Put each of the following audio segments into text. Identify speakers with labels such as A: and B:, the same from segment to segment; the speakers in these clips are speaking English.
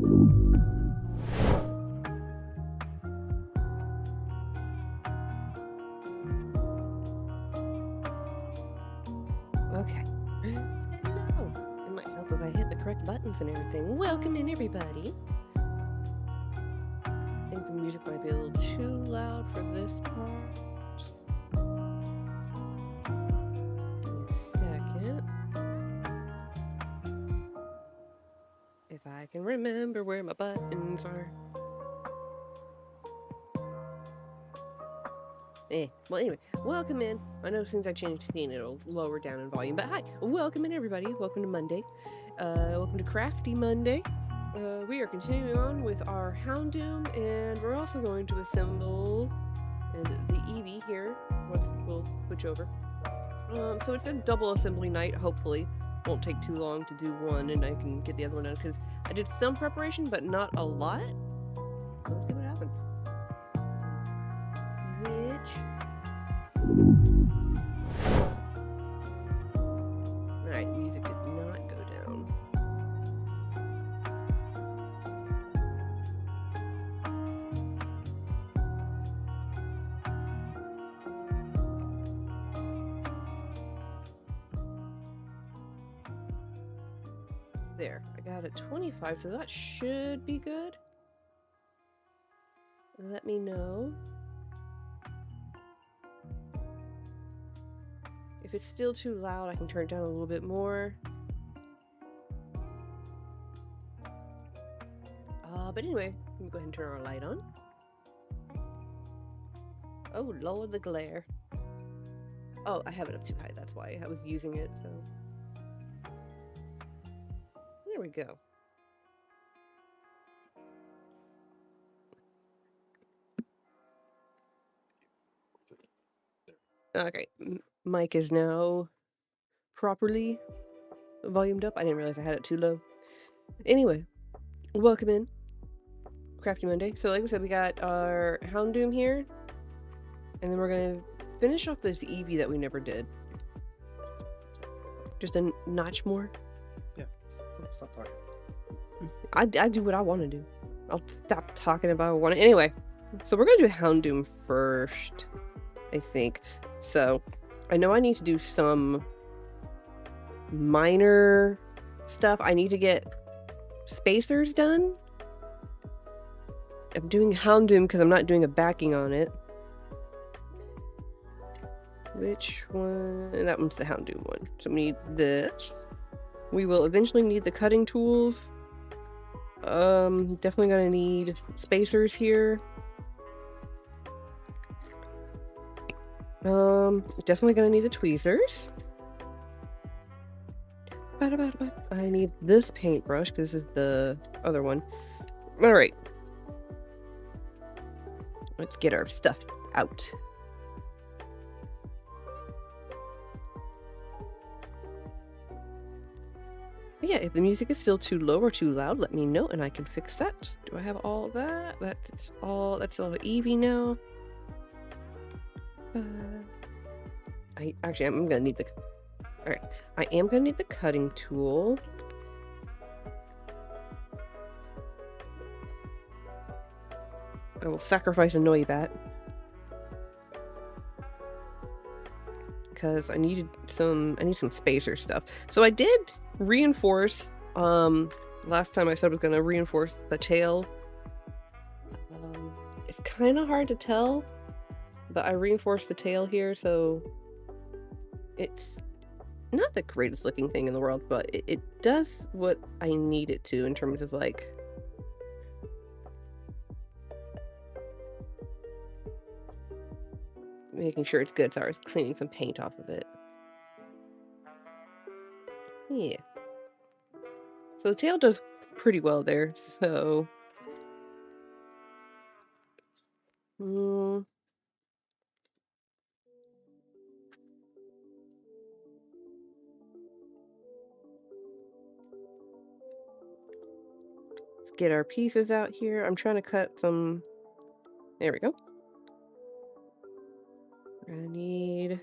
A: Okay. Hello. It might help if I hit the correct buttons and everything. Welcome in, everybody. I think the music might be a little too loud for this part. Give me a second. If I can remember where my buttons are. Well, anyway, welcome in. I know since I changed the theme, it'll lower down in volume, but hi, welcome in, everybody. Welcome to Monday. Welcome to Crafty Monday. We are continuing on with our Houndoom, and we're also going to assemble the Eevee here. We'll switch over. So it's a double assembly night, hopefully. Won't take too long to do one, and I can get the other one done, because I did some preparation, but not a lot. Let's see what happens. Alright, music did not go down. There, I got it 25, so that should be good. Let me know if it's still too loud. I can turn it down a little bit more. But anyway, let me go ahead and turn our light on. Oh Lord, the glare. Oh, I have it up too high, that's why I was using it, so. There we go. Okay, mic is now properly volumed up. I didn't realize I had it too low. Anyway, welcome in Crafty Monday. So like I said, we got our Houndoom here, and then we're gonna finish off this Eevee that we never did. Just a notch more.
B: Yeah, stop talking.
A: I do what I want to do. I'll stop talking about what I want. Anyway, so we're gonna do Houndoom first, I think. So I know I need to do some minor stuff. I need to get spacers done. I'm doing Houndoom because I'm not doing a backing on it. Which one? That one's the Houndoom one. So we need this. We will eventually need the cutting tools. Definitely gonna need spacers here. Definitely gonna need the tweezers. I need this paintbrush because this is the other one. Alright. Let's get our stuff out. Yeah, if the music is still too low or too loud, let me know and I can fix that. Do I have all that? That's all Eevee now. I'm gonna need the... Alright, I am gonna need the cutting tool. I will sacrifice a Noibat. Because I need some spacer stuff. So I did reinforce, last time I said I was gonna reinforce the tail. It's kind of hard to tell, but I reinforced the tail here, so it's not the greatest looking thing in the world, but it does what I need it to in terms of like making sure it's good. Sorry, I was cleaning some paint off of it. Yeah. So the tail does pretty well there, so... Let's get our pieces out here. I'm trying to cut some... There we go. We're gonna need...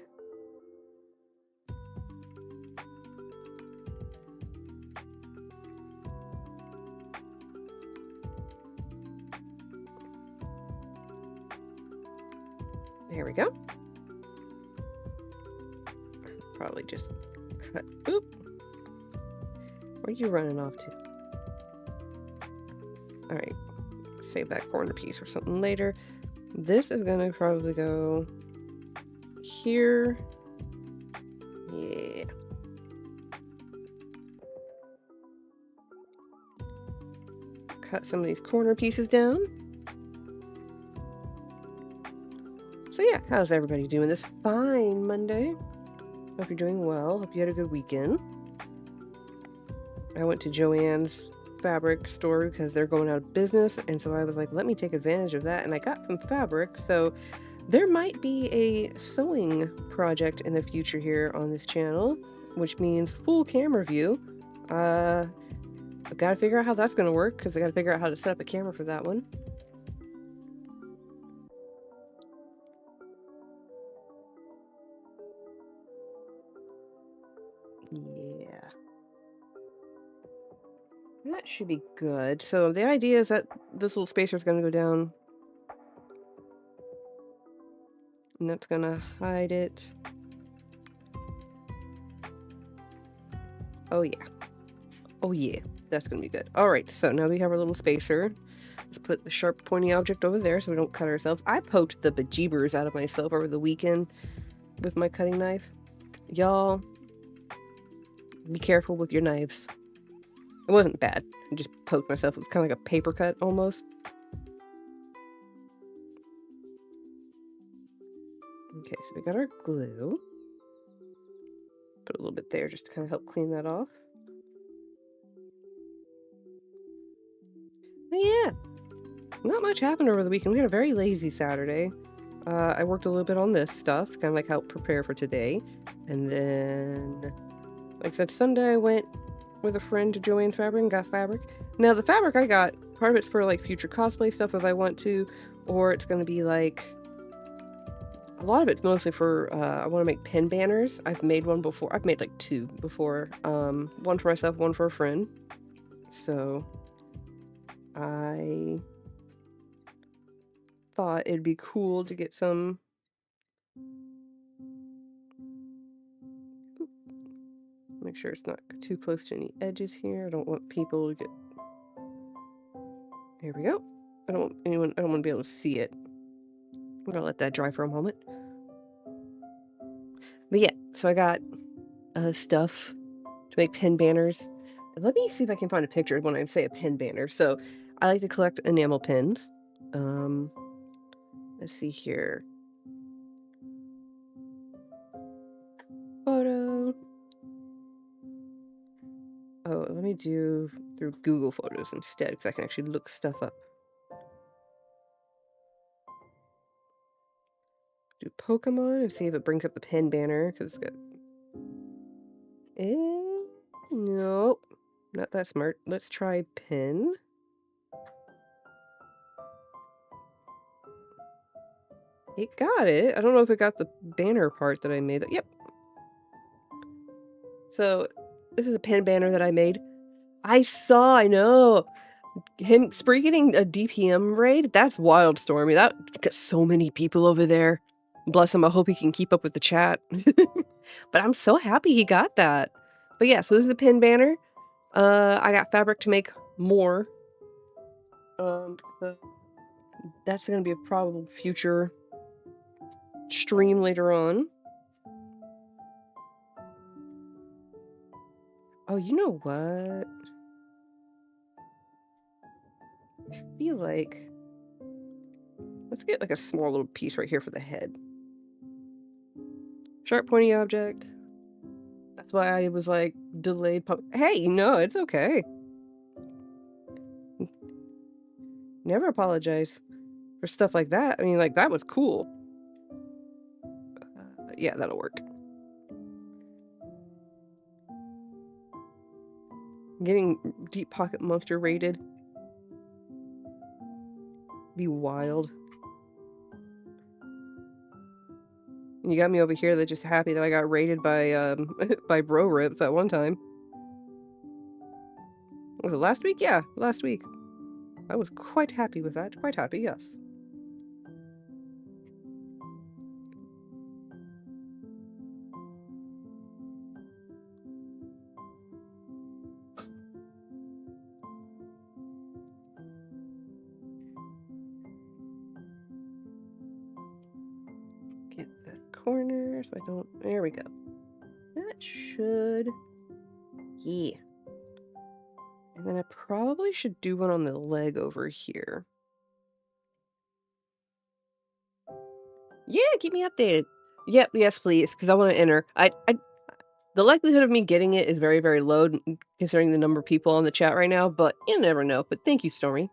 A: There we go. Probably just cut. Oop. Where are you running off to? Alright. Save that corner piece or something later. This is gonna probably go here. Yeah. Cut some of these corner pieces down. So yeah, how's everybody doing this fine Monday? Hope you're doing well. Hope you had a good weekend. I went to Joann's fabric store because they're going out of business, and so I was like, let me take advantage of that, and I got some fabric, so there might be a sewing project in the future here on this channel, which means full camera view. I've got to figure out how that's going to work, because I got to figure out how to set up a camera for that one. Yeah. That should be good. So the idea is that this little spacer is going to go down. And that's going to hide it. Oh, yeah. Oh, yeah. That's going to be good. All right. So now we have our little spacer. Let's put the sharp, pointy object over there so we don't cut ourselves. I poked the bejeebers out of myself over the weekend with my cutting knife. Y'all, be careful with your knives. It wasn't bad. I just poked myself. It was kind of like a paper cut almost. Okay, so we got our glue. Put a little bit there just to kind of help clean that off. But yeah, not much happened over the weekend. We had a very lazy Saturday. I worked a little bit on this stuff, kind of like help prepare for today. And then, like I said, Sunday I went with a friend to Joann's Fabric and got fabric. Now the fabric I got, part of it's for like future cosplay stuff if I want to, or it's going to be like, a lot of it's mostly for, I want to make pin banners. I've made one before. I've made like 2 before. One for myself, one for a friend. So I thought it'd be cool to get some. Make sure it's not too close to any edges here. I don't want people to get. Here we go. I don't want to be able to see it. I'm gonna let that dry for a moment. But yeah, so I got stuff to make pin banners. Let me see if I can find a picture when I say a pin banner. So I like to collect enamel pins. Let's see here. Photo. Oh, let me do through Google Photos instead, because I can actually look stuff up. Do Pokemon and see if it brings up the pin banner, because it's got. Nope, not that smart. Let's try pin. It got it. I don't know if it got the banner part that I made. Yep. So this is a pin banner that I made. I know. Spree getting a DPM raid, that's Wildstormy. That got so many people over there. Bless him, I hope he can keep up with the chat. But I'm so happy he got that. But yeah, so this is a pin banner. I got fabric to make more. So that's gonna be a probable future stream later on. Oh, you know what? I feel like let's get like a small little piece right here for the head. Sharp pointy object. That's why I was like delayed. Hey, no, it's okay. Never apologize for stuff like that. I mean, like that was cool. Yeah, that'll work. Getting Deep Pocket Monster rated. Be wild. You got me over here that's just happy that I got raided by by Bro Rips at one time. Was it last week? Yeah, last week. I was quite happy with that. Quite happy, yes. hit the corner so I don't. There we go. That should. Yeah. And then I probably should do one on the leg over here. Yeah, keep me updated. Yep, yes, please, because I want to enter. The likelihood of me getting it is very, very low, considering the number of people on the chat right now, but you never know. But thank you, Stormy.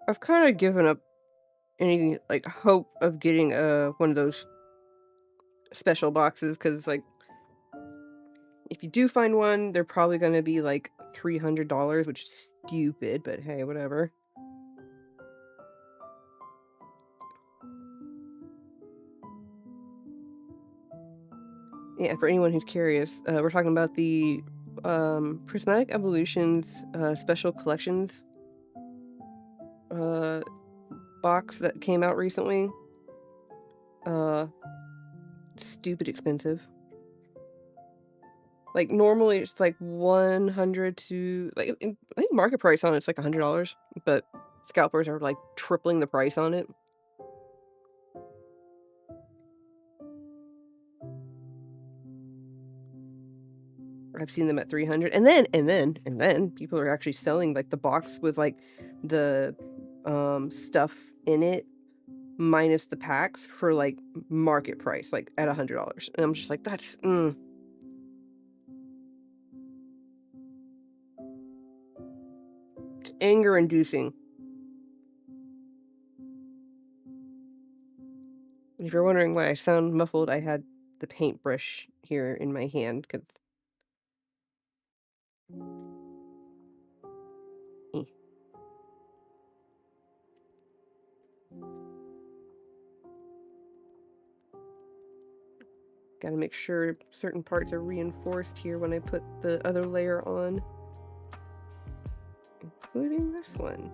A: I've kind of given up any, like, hope of getting one of those special boxes, because, like, if you do find one, they're probably going to be, like, $300, which is stupid, but hey, whatever. Yeah, for anyone who's curious, we're talking about the Prismatic Evolution's Special Collections box that came out recently. Stupid expensive. Like, normally it's like 100 to, like, I think market price on it's like $100, but scalpers are like tripling the price on it. I've seen them at 300, and then people are actually selling like the box with like the stuff in it minus the packs for like market price, like at $100, and I'm just like, that's it's anger inducing. If you're wondering why I sound muffled, I had the paintbrush here in my hand because. Gotta make sure certain parts are reinforced here when I put the other layer on. Including this one.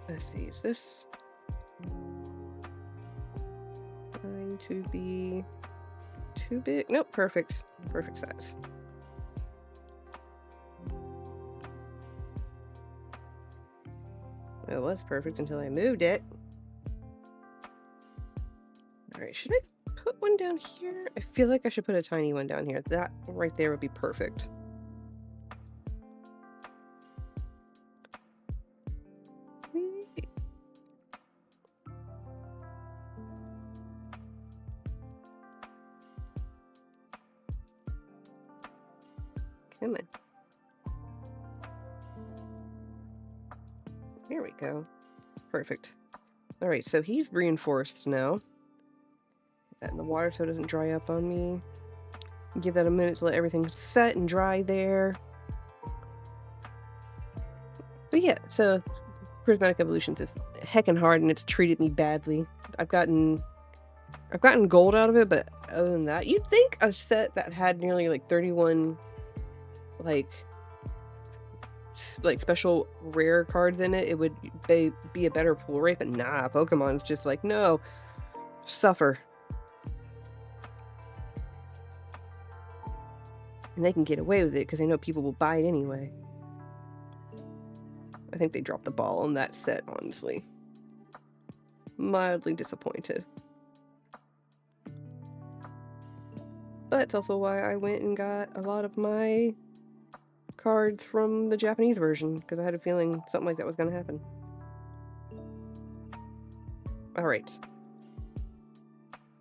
A: Let's see, is this going to be too big? Nope, perfect. Perfect size. It was perfect until I moved it. Alright, should I put one down here? I feel like I should put a tiny one down here. That right there would be perfect. Come on. There we go. Perfect. Alright, so he's reinforced now. That in the water so it doesn't dry up on me. Give that a minute to let everything set and dry there. But yeah, so Prismatic Evolution is heckin' hard and it's treated me badly. I've gotten gold out of it, but other than that, you'd think a set that had nearly like 31 like special rare cards in it, it would be a better pull rate, but nah, Pokemon's just like, no, suffer. And they can get away with it because they know people will buy it anyway. I think they dropped the ball on that set, honestly. Mildly disappointed. But it's also why I went and got a lot of my cards from the Japanese version, because I had a feeling something like that was going to happen. Alright.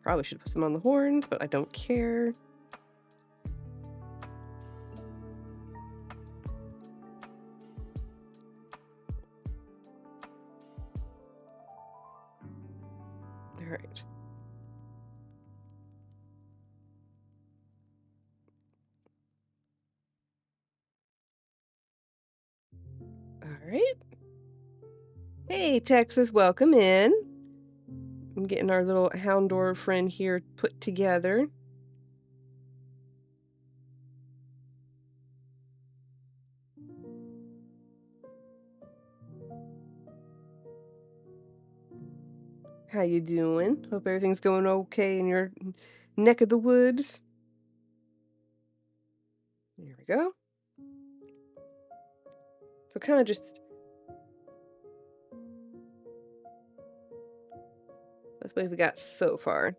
A: Probably should put some on the horns, but I don't care. Alright. Alright. Hey, Texas, welcome in. I'm getting our little Houndoom friend here put together. How you doing? Hope everything's going okay in your neck of the woods. There we go. So kind of just... That's what we got so far.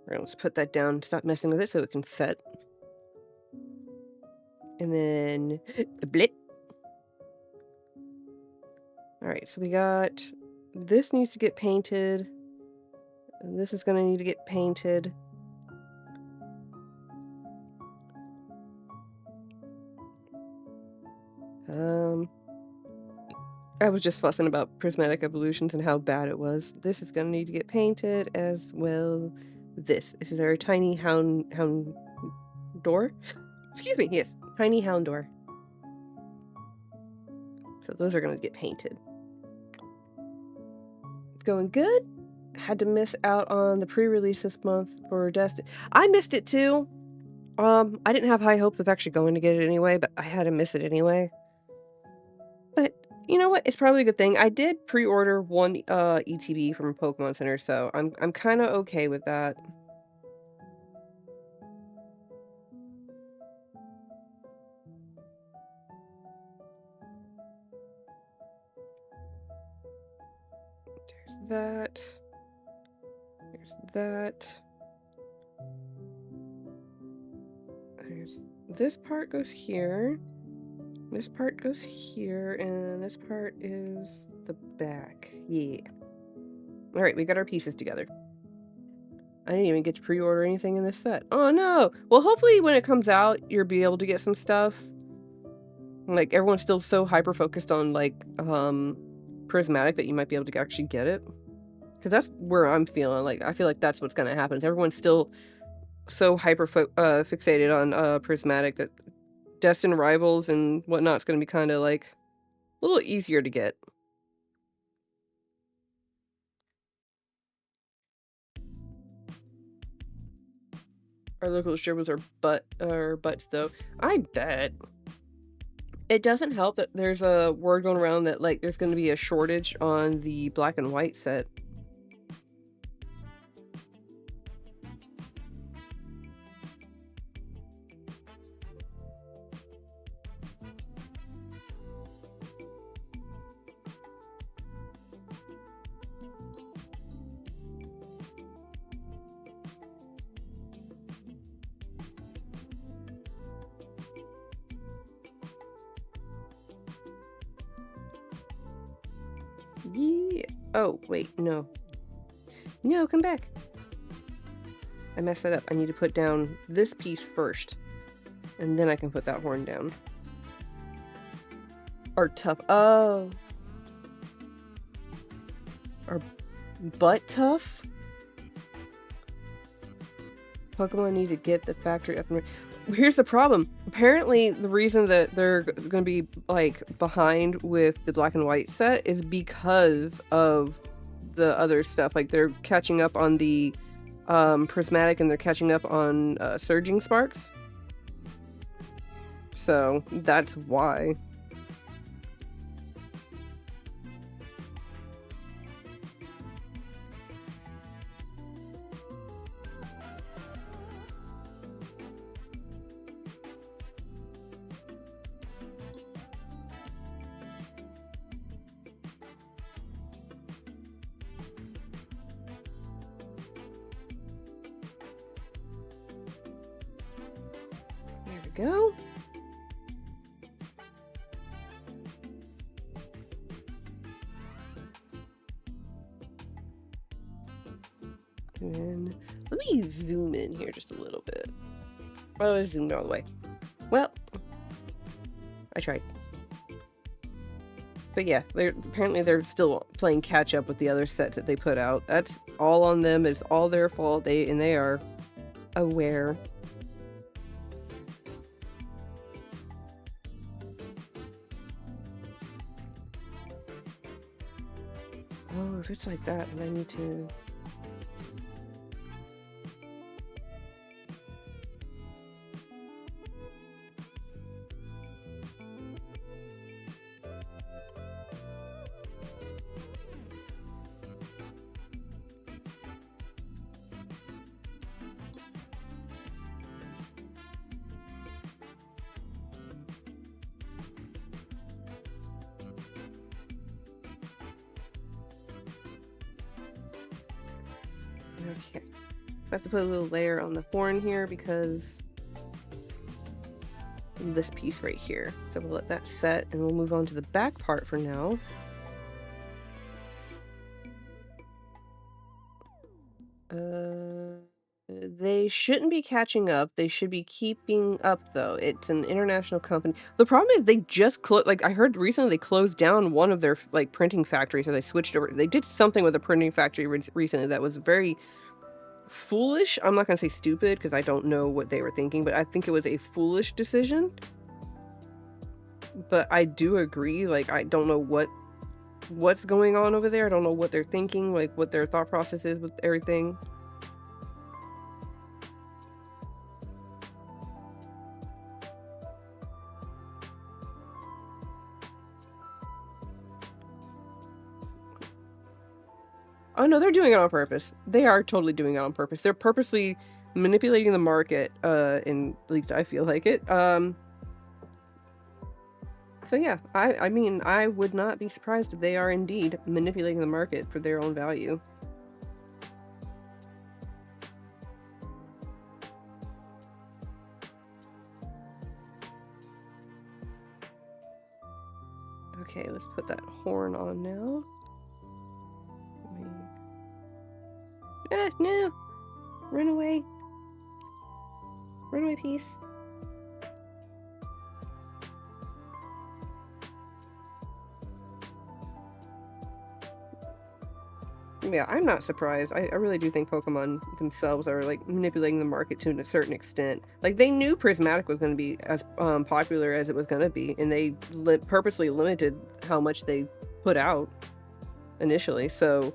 A: Alright, let's put that down, stop messing with it so it can set. And then... blip! Alright, so we got... This needs to get painted. And this is gonna need to get painted. I was just fussing about Prismatic Evolutions and how bad it was. This is gonna need to get painted as well. This is our tiny hound door. Excuse me, yes, tiny hound door. So those are gonna get painted. It's going good. Had to miss out on the pre-release this month for Destiny. I missed it too. I didn't have high hopes of actually going to get it anyway, but I had to miss it anyway. But you know what? It's probably a good thing. I did pre-order one ETB from Pokemon Center, so I'm kind of okay with that. There's that. There's that. There's this part goes here. This part goes here, and this part is the back. Yeah. Alright, we got our pieces together. I didn't even get to pre-order anything in this set. Oh no! Well, hopefully when it comes out, you'll be able to get some stuff. Like, everyone's still so hyper-focused on, like, Prismatic that you might be able to actually get it. Because that's where I'm feeling. Like, I feel like that's what's gonna happen. Everyone's still so hyper-fixated on Prismatic that Destined Rivals and whatnot's gonna be kind of like a little easier to get. Our local distributors are butts though. I bet. It doesn't help that there's a word going around that like there's gonna be a shortage on the black and white set. Yeah. Oh, wait, no. No, come back. I messed that up. I need to put down this piece first. And then I can put that horn down. Or tough. Oh. Or butt tough? Pokemon need to get the factory up and running. Here's the problem. Apparently, the reason that they're going to be, like, behind with the black and white set is because of the other stuff. Like, they're catching up on the Prismatic and they're catching up on Surging Sparks. So, that's why. There we go. And then let me zoom in here just a little bit. Oh, I zoomed all the way. Well, I tried. But yeah, apparently they're still playing catch up with the other sets that they put out. That's all on them. It's all their fault. They are aware. Oh, if it's like that, then I need to... Okay. So I have to put a little layer on the horn here because of this piece right here. So we'll let that set and we'll move on to the back part for now. They shouldn't be catching up. They should be keeping up, though. It's an international company. The problem is they just closed, like, I heard recently they closed down one of their, like, printing factories, or they switched over. They did something with a printing factory recently that was very foolish. I'm not gonna say stupid, because I don't know what they were thinking, but I think it was a foolish decision. But I do agree, like, I don't know what's going on over there. I don't know what they're thinking, like, what their thought process is with everything. Oh no, they're doing it on purpose. They are totally doing it on purpose. They're purposely manipulating the market, and at least I feel like it. So yeah, I mean, I would not be surprised if they are indeed manipulating the market for their own value. Okay, let's put that horn on now. No! Run away! Run away, piece. Yeah, I'm not surprised. I really do think Pokemon themselves are, like, manipulating the market to a certain extent. Like, they knew Prismatic was going to be as popular as it was going to be, and they purposely limited how much they put out initially, so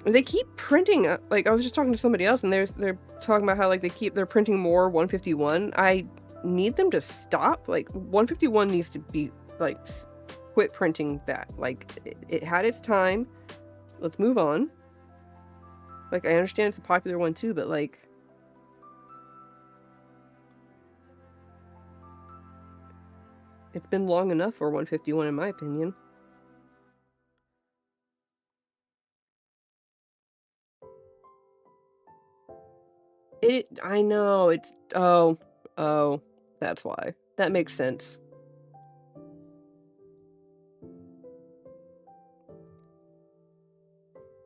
A: they keep printing, like, I was just talking to somebody else, and they're talking about how, like, they're printing more 151. I need them to stop. Like, 151 needs to be, like, quit printing that. Like, it had its time. Let's move on. Like, I understand it's a popular one too, but, like, it's been long enough for 151 in my opinion. I know, it's, oh, that's why. That makes sense.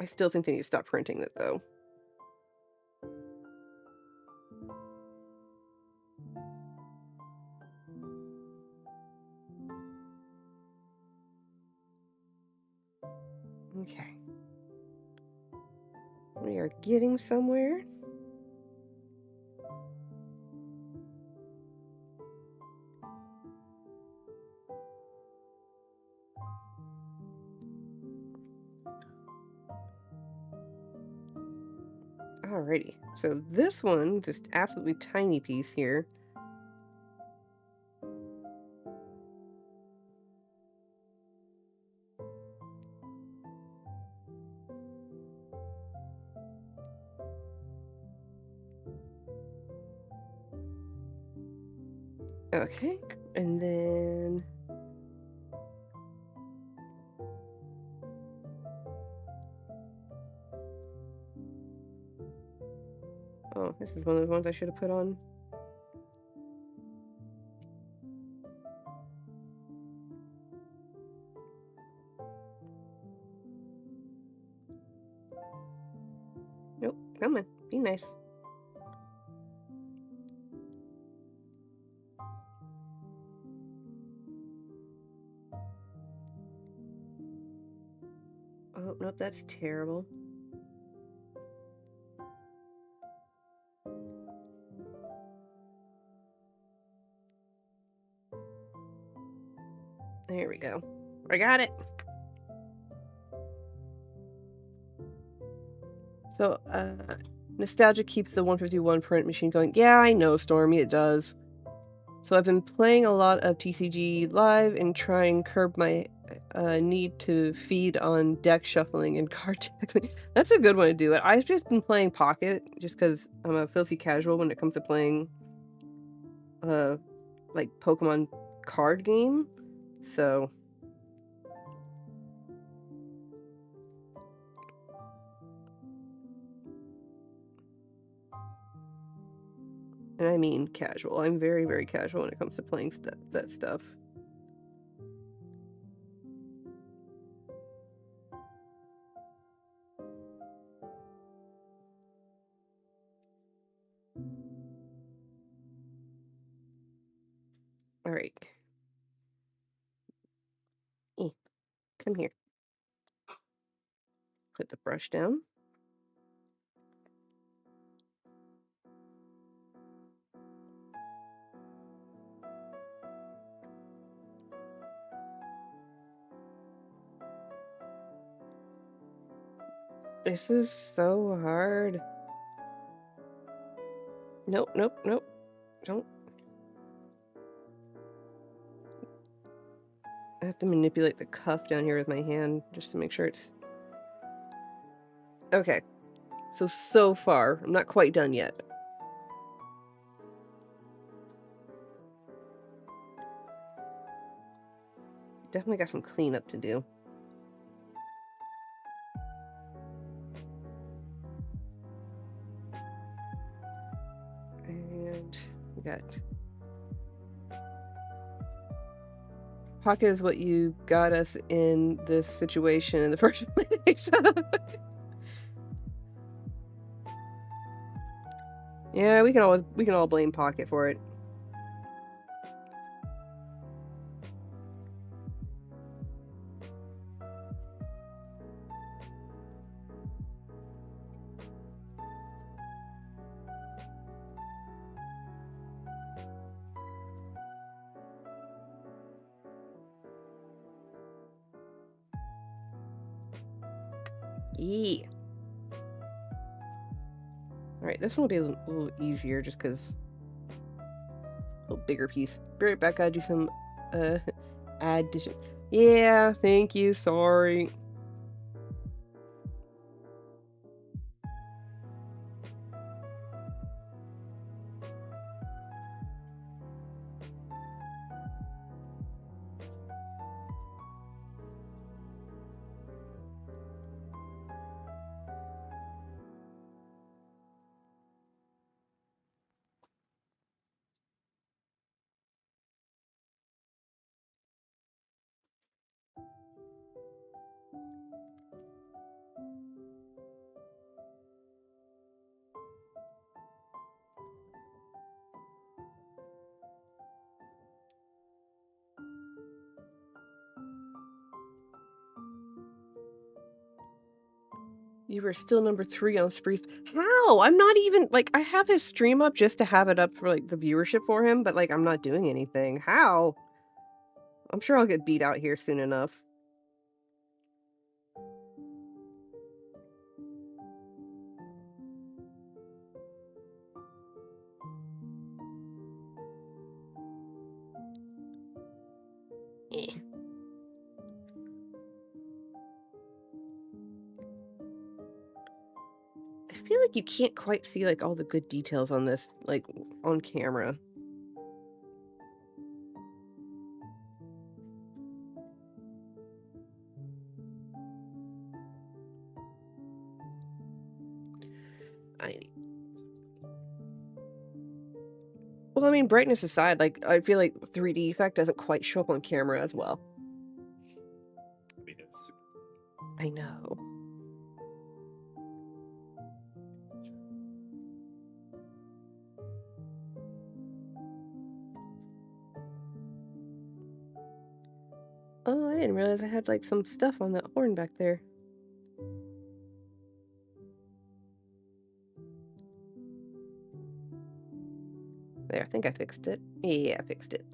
A: I still think they need to stop printing it, though. Okay. We are getting somewhere. Alrighty, so this one, just absolutely tiny piece here. Okay, and then oh, this is one of those ones I should have put on. Nope, come on, be nice. Oh, nope, that's terrible. There we go. I got it. So, nostalgia keeps the 151 print machine going. Yeah, I know, Stormy, it does. So I've been playing a lot of TCG Live and trying to curb my need to feed on deck shuffling and card tackling. That's a good one to do it. I've just been playing Pocket just because I'm a filthy casual when it comes to playing like Pokemon card game. So And I mean casual. I'm very, very casual when it comes to playing that stuff. All right. Come here. Put the brush down. This is so hard. Nope, nope, nope. Don't. I have to manipulate the cuff down here with my hand just to make sure it's... Okay. So far. I'm not quite done yet. Definitely got some cleanup to do. And we got... Pocket is what you got us in this situation in the first place. Yeah, we can all blame Pocket for it. Yeah. Alright, this one will be a little easier just because... A little bigger piece. Be right back, gotta do some, addition. Yeah, thank you, sorry. You were still number 3 on Sprees. How? I'm not even, like, I have his stream up just to have it up for, like, the viewership for him, but, like, I'm not doing anything. How? I'm sure I'll get beat out here soon enough. Eh. I feel like you can't quite see, like, all the good details on this, like, on camera. Well, I mean, brightness aside, like, I feel like 3D effect doesn't quite show up on camera as well.
B: I mean, it's
A: I know. Oh, I didn't realize I had, like, some stuff on that horn back there. There, I think I fixed it. Yeah, I fixed it.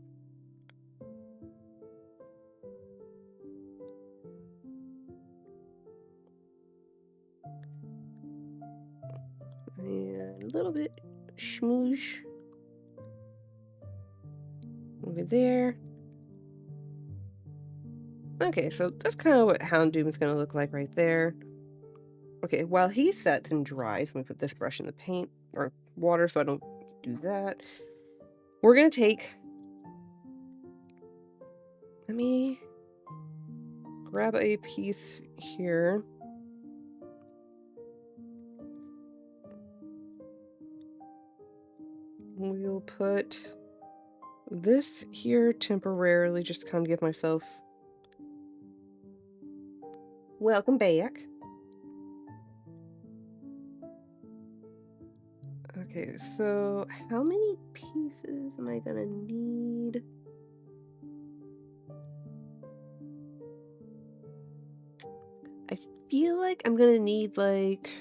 A: And a little bit smoosh over there. Okay, so that's kind of what Houndoom is going to look like right there. Okay, while he sets and dries, let me put this brush in the paint or water so I don't do that. We're going to take... Let me grab a piece here. will put this here temporarily just to kind of give myself... Welcome back. Okay, so how many pieces am I gonna need? I feel like I'm gonna need like...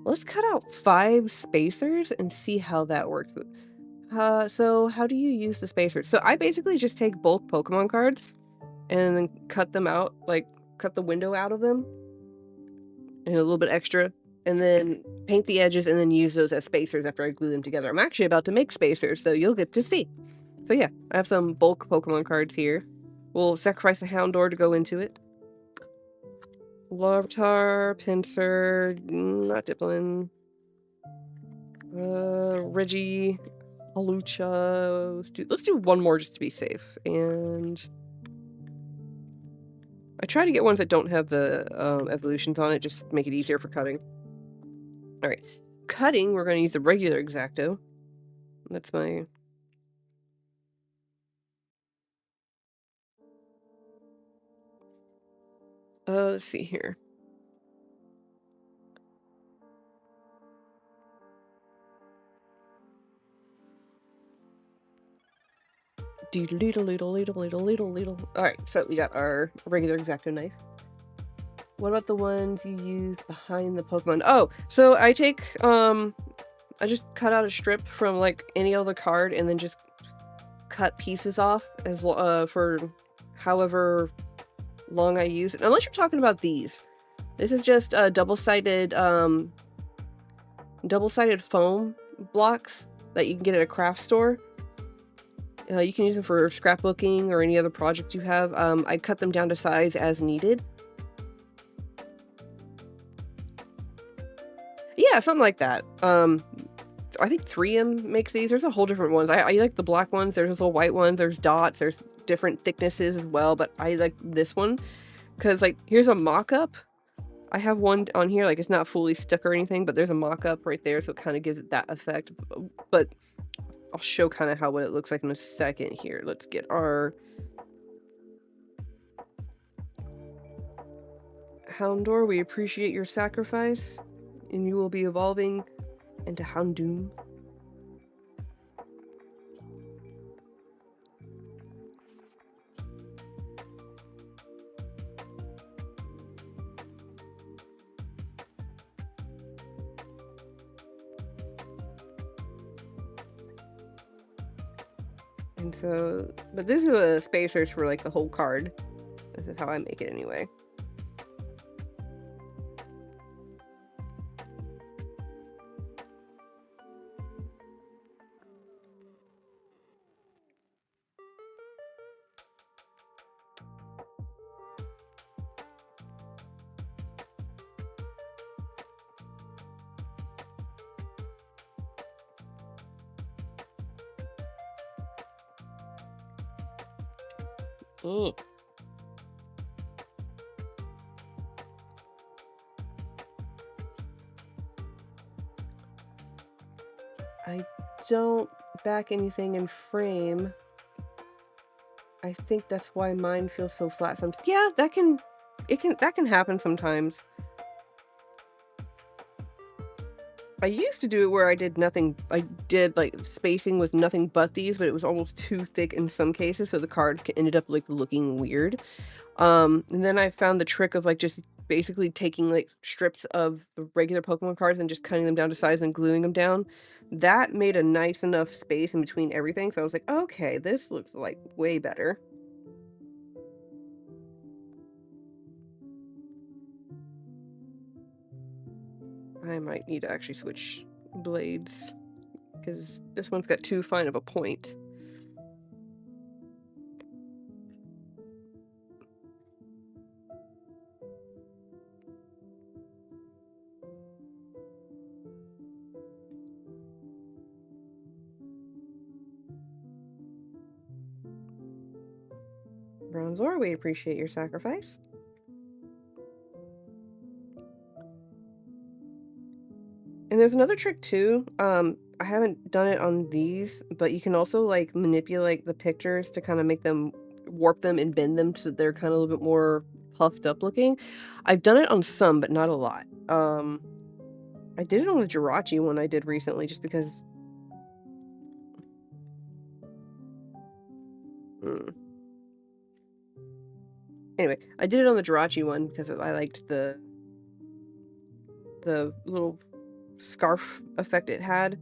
A: Let's cut out 5 spacers and see how that works. So how do you use the spacers? So I basically just take both Pokemon cards and then cut them out, like cut the window out of them and a little bit extra, and then paint the edges and then use those as spacers after I glue them together. I'm actually about to make spacers, so you'll get to see. So yeah, I have some bulk Pokemon cards here. We'll sacrifice a Houndour to go into it. Larvitar, Pinsir, not Dipplin, Reggie, Halucha. Let's do one more just to be safe. And I try to get ones that don't have the evolutions on it, just to make it easier for cutting. Alright. Cutting, we're going to use the regular Exacto. That's my... let's see here. Alright, so we got our regular Exacto knife. What about the ones you use behind the Pokemon? Oh, so I take, I just cut out a strip from, like, any other card and then just cut pieces off as for however long I use it. Unless you're talking about these. This is just double-sided foam blocks that you can get at a craft store. You can use them for scrapbooking or any other project you have. I cut them down to size as needed. Yeah, something like that. I think 3M makes these. There's a whole different ones. I like the black ones. There's little white ones. There's dots. There's different thicknesses as well. But I like this one because, like, here's a mock-up. I have one on here. Like, it's not fully stuck or anything, but there's a mock-up right there, so it kind of gives it that effect. But I'll show kind of what it looks like in a second here. Let's get our Houndour. We appreciate your sacrifice, and you will be evolving into Houndoom. And so, but this is the spacers for like the whole card. This is how I make it anyway. I don't back anything in frame. I think that's why mine feels so flat. Yeah, that can happen sometimes. I used to do it where I did nothing. I did like spacing with nothing but these, but it was almost too thick in some cases, so the card ended up like looking weird. And then I found the trick of like just basically taking like strips of the regular Pokemon cards and just cutting them down to size and gluing them down. That made a nice enough space in between everything, so I was like, okay, this looks like way better. I might need to actually switch blades, because this one's got too fine of a point. Bronzor, we appreciate your sacrifice. And there's another trick too. I haven't done it on these, but you can also like manipulate the pictures to kind of make them warp them and bend them so they're kind of a little bit more puffed up looking. I've done it on some, but not a lot. I did it on the Jirachi one I did recently just because. Anyway, I did it on the Jirachi one because I liked the little scarf effect it had.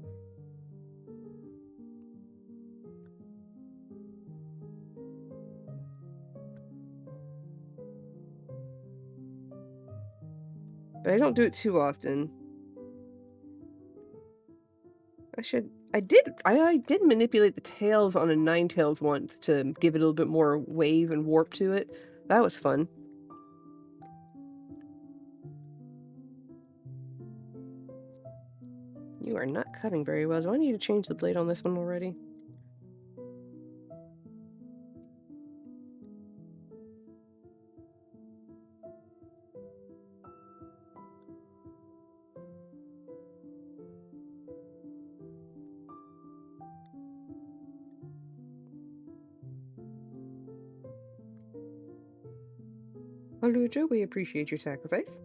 A: But I don't do it too often. I did manipulate the tails on a Ninetales once to give it a little bit more wave and warp to it. That was fun. You are not cutting very well. Do I need to change the blade on this one already? Aluja, we appreciate your sacrifice.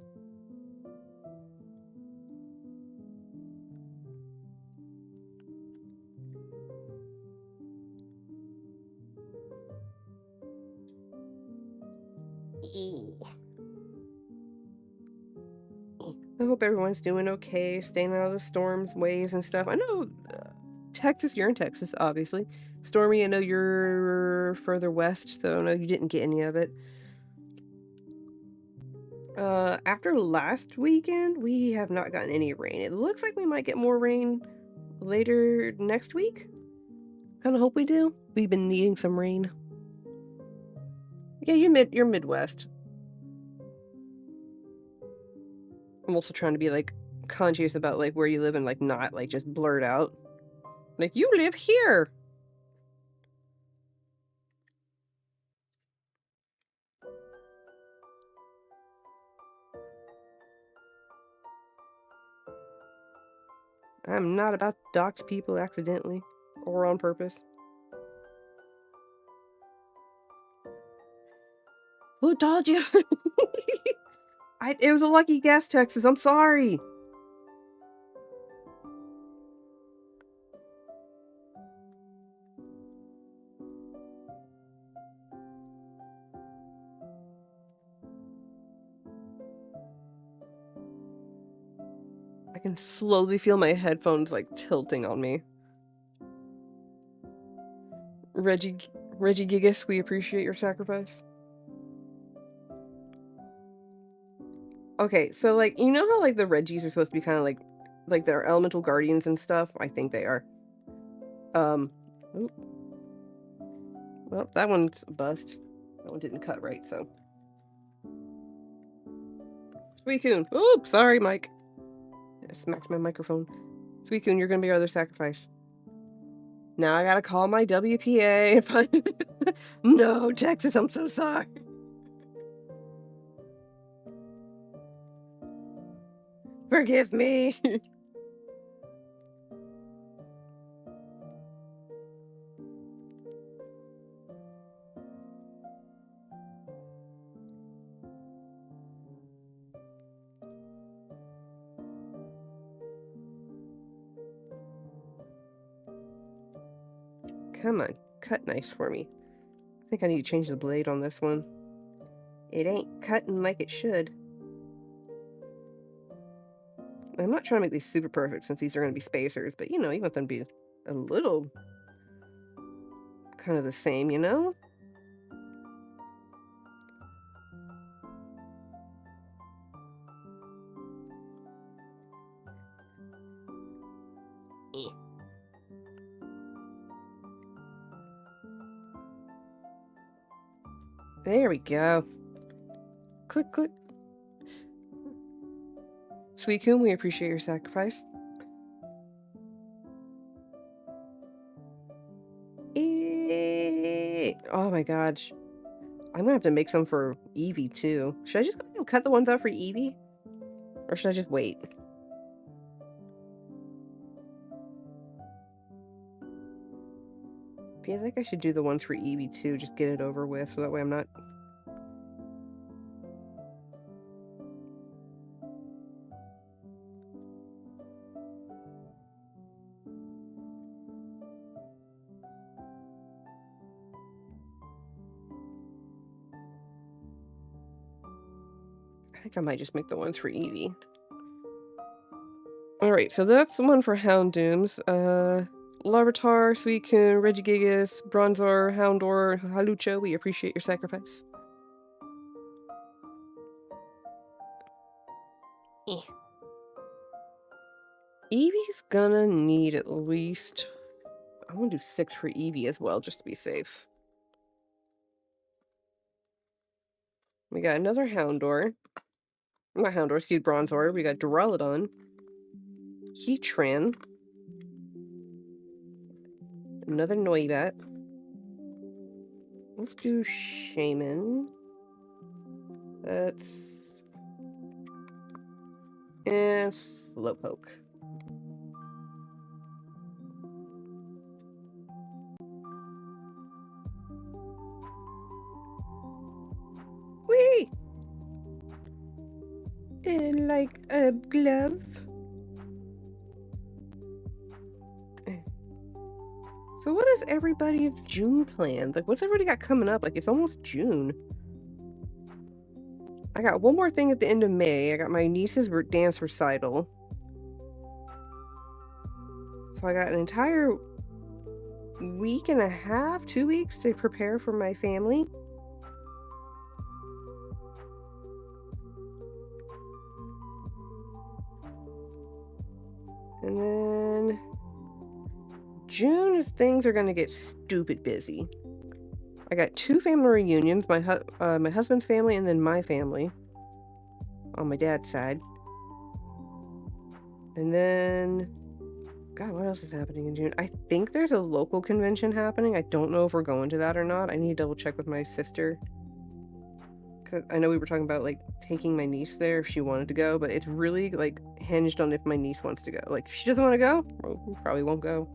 A: I hope everyone's doing okay, staying out of the storms, waves, and stuff. I know Texas, you're in Texas, obviously. Stormy, I know you're further west, so I know you didn't get any of it. After last weekend, we have not gotten any rain. It looks like we might get more rain later next week. Kind of hope we do. We've been needing some rain. Yeah, you're Midwest. I'm also trying to be like conscious about like where you live and like not like just blurt out. Like, you live here. I'm not about to dox people accidentally or on purpose. Who told you? It was a lucky guess, Texas. I'm sorry. I can slowly feel my headphones like tilting on me. Reggie Gigas, we appreciate your sacrifice. Okay, so like, you know how like the Reggies are supposed to be kind of like they're elemental guardians and stuff? I think they are. Oop. Well, that one's a bust. That one didn't cut right, so. Suicune. Oops, sorry, Mike. I smacked my microphone. Suicune, you're gonna be our other sacrifice. Now I gotta call my WPA. No, Texas, I'm so sorry. Forgive me. Come on, cut nice for me. I think I need to change the blade on this one. It ain't cutting like it should. I'm not trying to make these super perfect since these are going to be spacers, but you know, you want them to be a little kind of the same, you know? There we go. Click, click. Suicune, we appreciate your sacrifice. Oh my gosh. I'm gonna have to make some for Eevee too. Should I just go ahead and cut the ones out for Eevee? Or should I just wait? feel like I should do the ones for Eevee too, just get it over with, so that way I'm not... I think I might just make the ones for Eevee. Alright, so that's the one for Houndooms. Larvitar, Suicune, Regigigas, Bronzor, Houndour, Halucho, we appreciate your sacrifice. Eh. Eevee's gonna need at least... I'm gonna do 6 for Eevee as well, just to be safe. We got another Houndour. Not Houndour, excuse Bronzor. We got Duraludon. Heatran. Another Noibat. Let's do Shaman. That's... and Slowpoke. Whee! Like a glove. So what is everybody's June plans? Like, what's everybody got coming up? Like, it's almost June. I got one more thing at the end of May. I got my niece's dance recital. So I got an entire week and a half, 2 weeks to prepare for my family. And then June, things are gonna get stupid busy. I got 2 family reunions, my husband's family and then my family on my dad's side. And then, God, what else is happening in June? I think there's a local convention happening. I don't know if we're going to that or not. I need to double check with my sister. Cause I know we were talking about, like, taking my niece there if she wanted to go, but it's really, like, hinged on if my niece wants to go. Like, if she doesn't want to go, well, we probably won't go.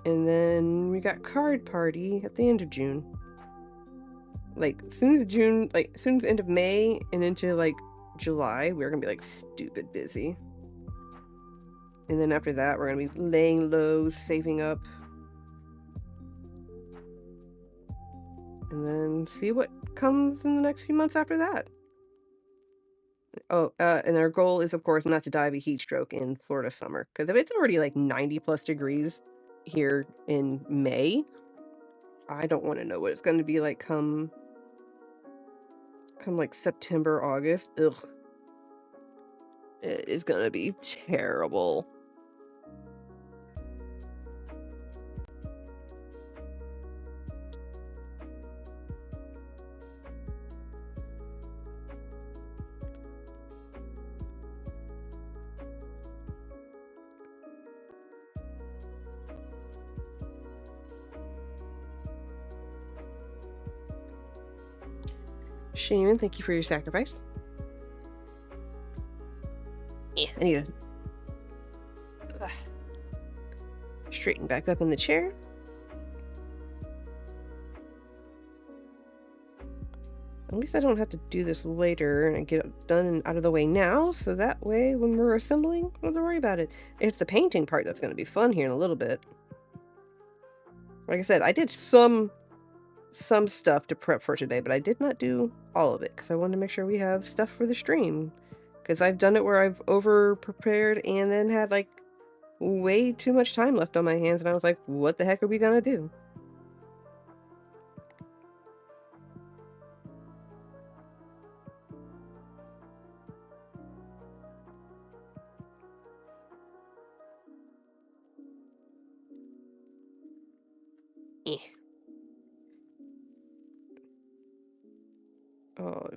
A: And then we got card party at the end of June. Like, as soon as June, like, as soon as the end of May and into, like, July, we're gonna be, like, stupid busy. And then after that, we're gonna be laying low, saving up. And then see what comes in the next few months after that. Oh, and our goal is, of course, not to die of a heat stroke in Florida summer. Because if it's already, like, 90+ degrees here in May, I don't want to know what it's going to be like come like September, August. Ugh. It is going to be terrible. Shaman, thank you for your sacrifice. Yeah, I need to straighten back up in the chair. At least I don't have to do this later and I get it done and out of the way now, so that way when we're assembling, I don't have to worry about it. It's the painting part that's going to be fun here in a little bit. Like I said, I did some stuff to prep for today, but I did not do all of it because I wanted to make sure we have stuff for the stream. Because I've done it where I've over prepared and then had like way too much time left on my hands and I was like, what the heck are we gonna do? Eh. Oh.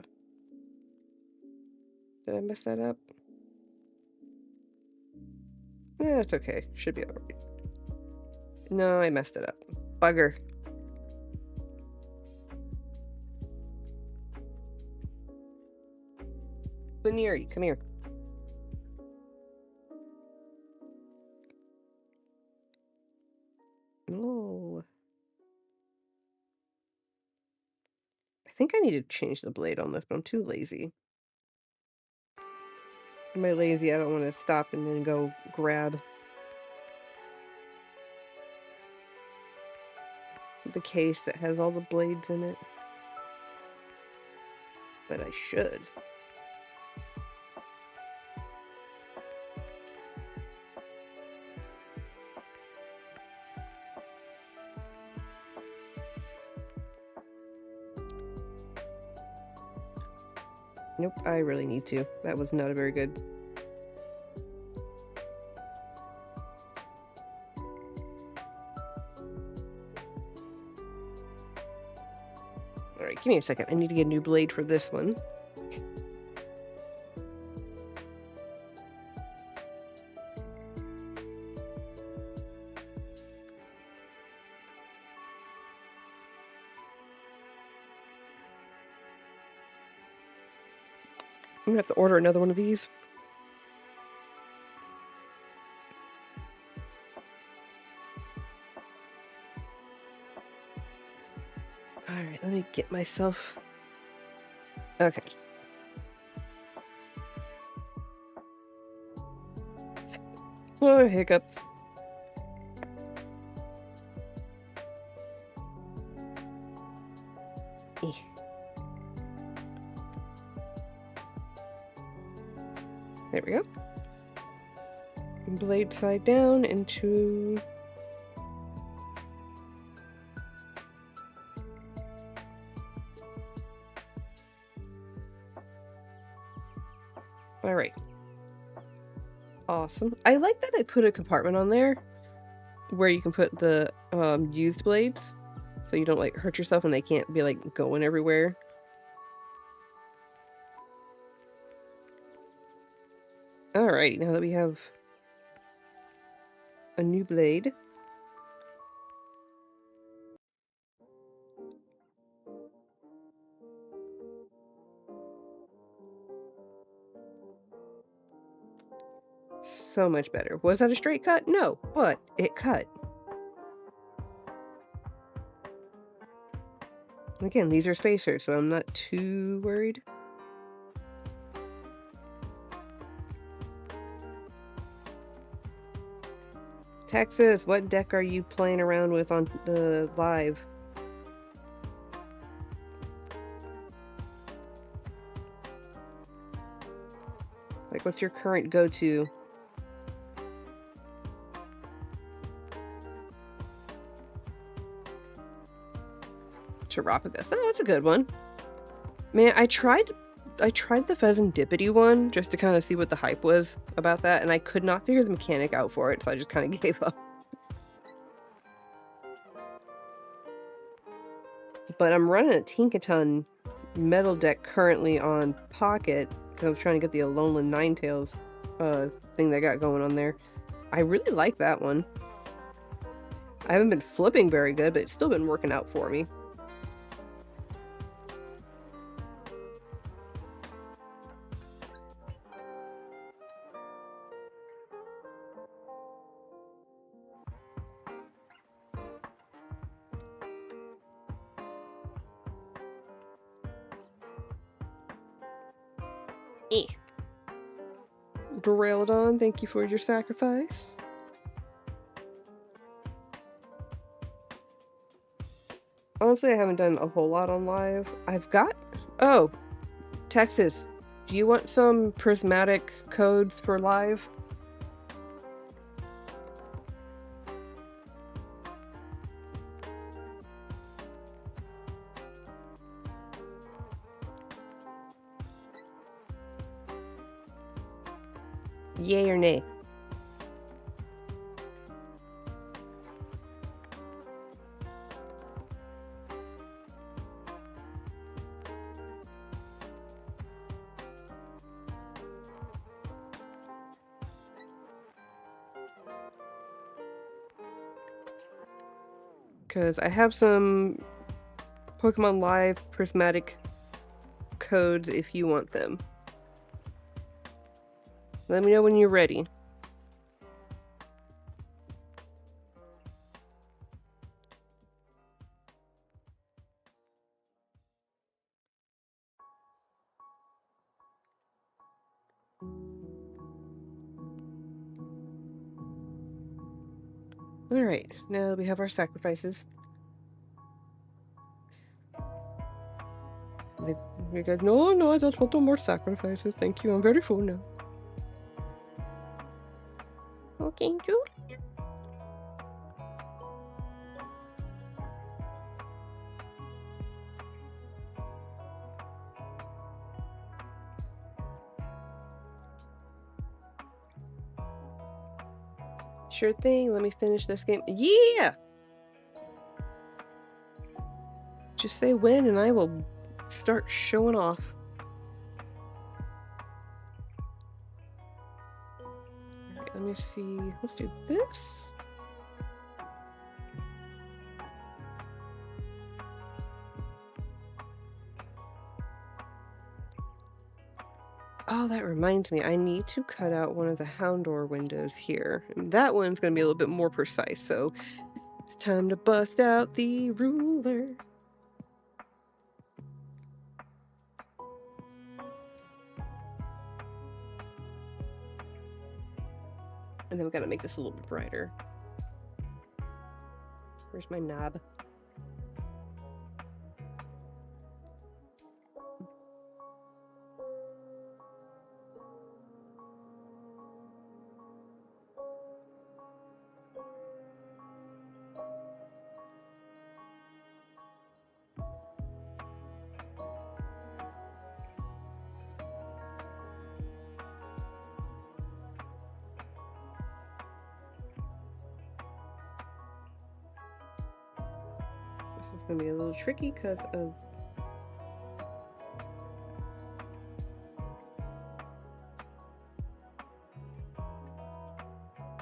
A: Did I mess that up? Yeah, it's okay. Should be alright. No, I messed it up. Bugger. Veneeri, come here. need to change the blade on this, but I'm too lazy. Am I lazy? I don't want to stop and then go grab the case that has all the blades in it. But I should. Nope, I really need to. That was not a very good. Alright, give me a second. I need to get a new blade for this one. I'm gonna have to order another one of these. Alright, let me get myself... Okay. Oh, hiccups. There we go. Blade side down into... Alright. Awesome. I like that I put a compartment on there where you can put the used blades so you don't like hurt yourself and they can't be like going everywhere. Alright, now that we have a new blade. So much better. Was that a straight cut? No, but it cut. Again, these are spacers, so I'm not too worried. Texas, what deck are you playing around with on the live? Like, what's your current go-to? Chirophagus. Oh, that's a good one. Man, I tried the Pheasantipity one just to kind of see what the hype was about that, and I could not figure the mechanic out for it, so I just kind of gave up. But I'm running a Tinkaton metal deck currently on Pocket because I was trying to get the Alolan Ninetales thing they got going on there. I really like that one. I haven't been flipping very good, but it's still been working out for me. Duraludon, thank you for your sacrifice. Honestly, I haven't done a whole lot on live. I've got... Oh! Texas, do you want some prismatic codes for live? Yay or nay? Because I have some Pokemon Live prismatic codes if you want them. Let me know when you're ready. Alright, now that we have our sacrifices. We go, no, no, I don't want no more sacrifices. Thank you, I'm very full now. Oh, thank you. Sure thing, let me finish this game. Yeah! Just say when and I will start showing off. Alright, let me see. Let's do this. Oh, that reminds me. I need to cut out one of the Houndoom windows here. And that one's going to be a little bit more precise, so it's time to bust out the ruler. And then we gotta make this a little bit brighter. Where's my knob? This is gonna be a little tricky because of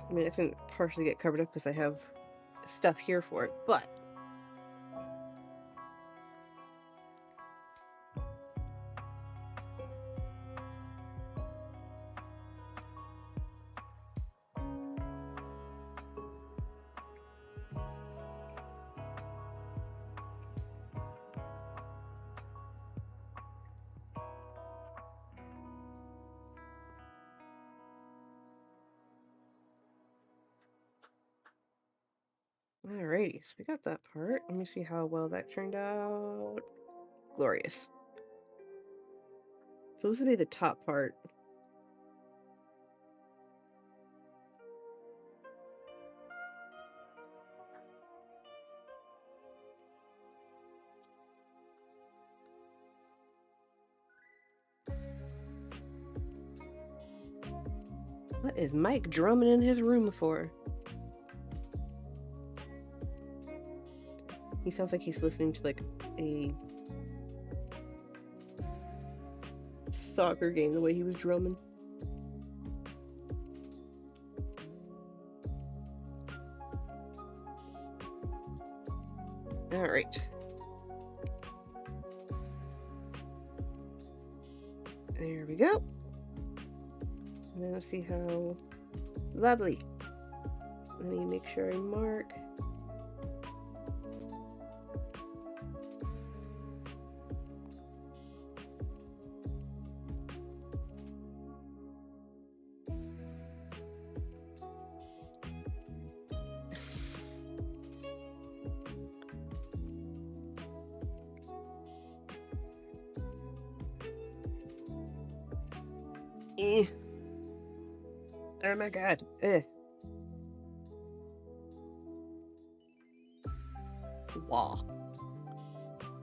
A: I mean, I can partially get covered up because I have stuff here for it, but alrighty, so we got that part. Let me see how well that turned out. Glorious. So this would be the top part. What is Mike drumming in his room for? He sounds like he's listening to like a soccer game the way he was drumming. All right. There we go. And then let's see how lovely. Let me make sure I mark. Oh my god. Wow.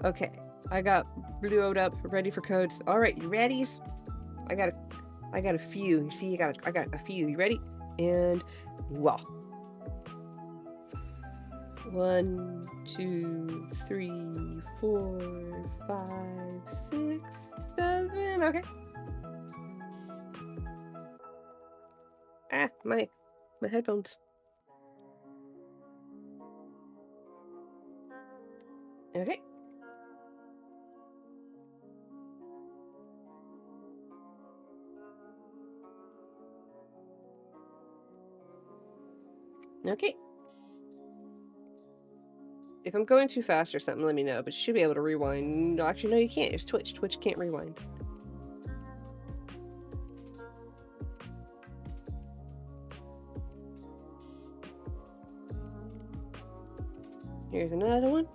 A: Okay, I got blued up, ready for codes. All right, you ready? I got a few. You see, I got a few. You ready? And wow. 1, 2, 3, 4, 5, 6, 7. Okay. Ah, my headphones. Okay. Okay. If I'm going too fast or something, let me know, but you should be able to rewind. No, actually, no, you can't. It's Twitch. Twitch can't rewind. Here's another one.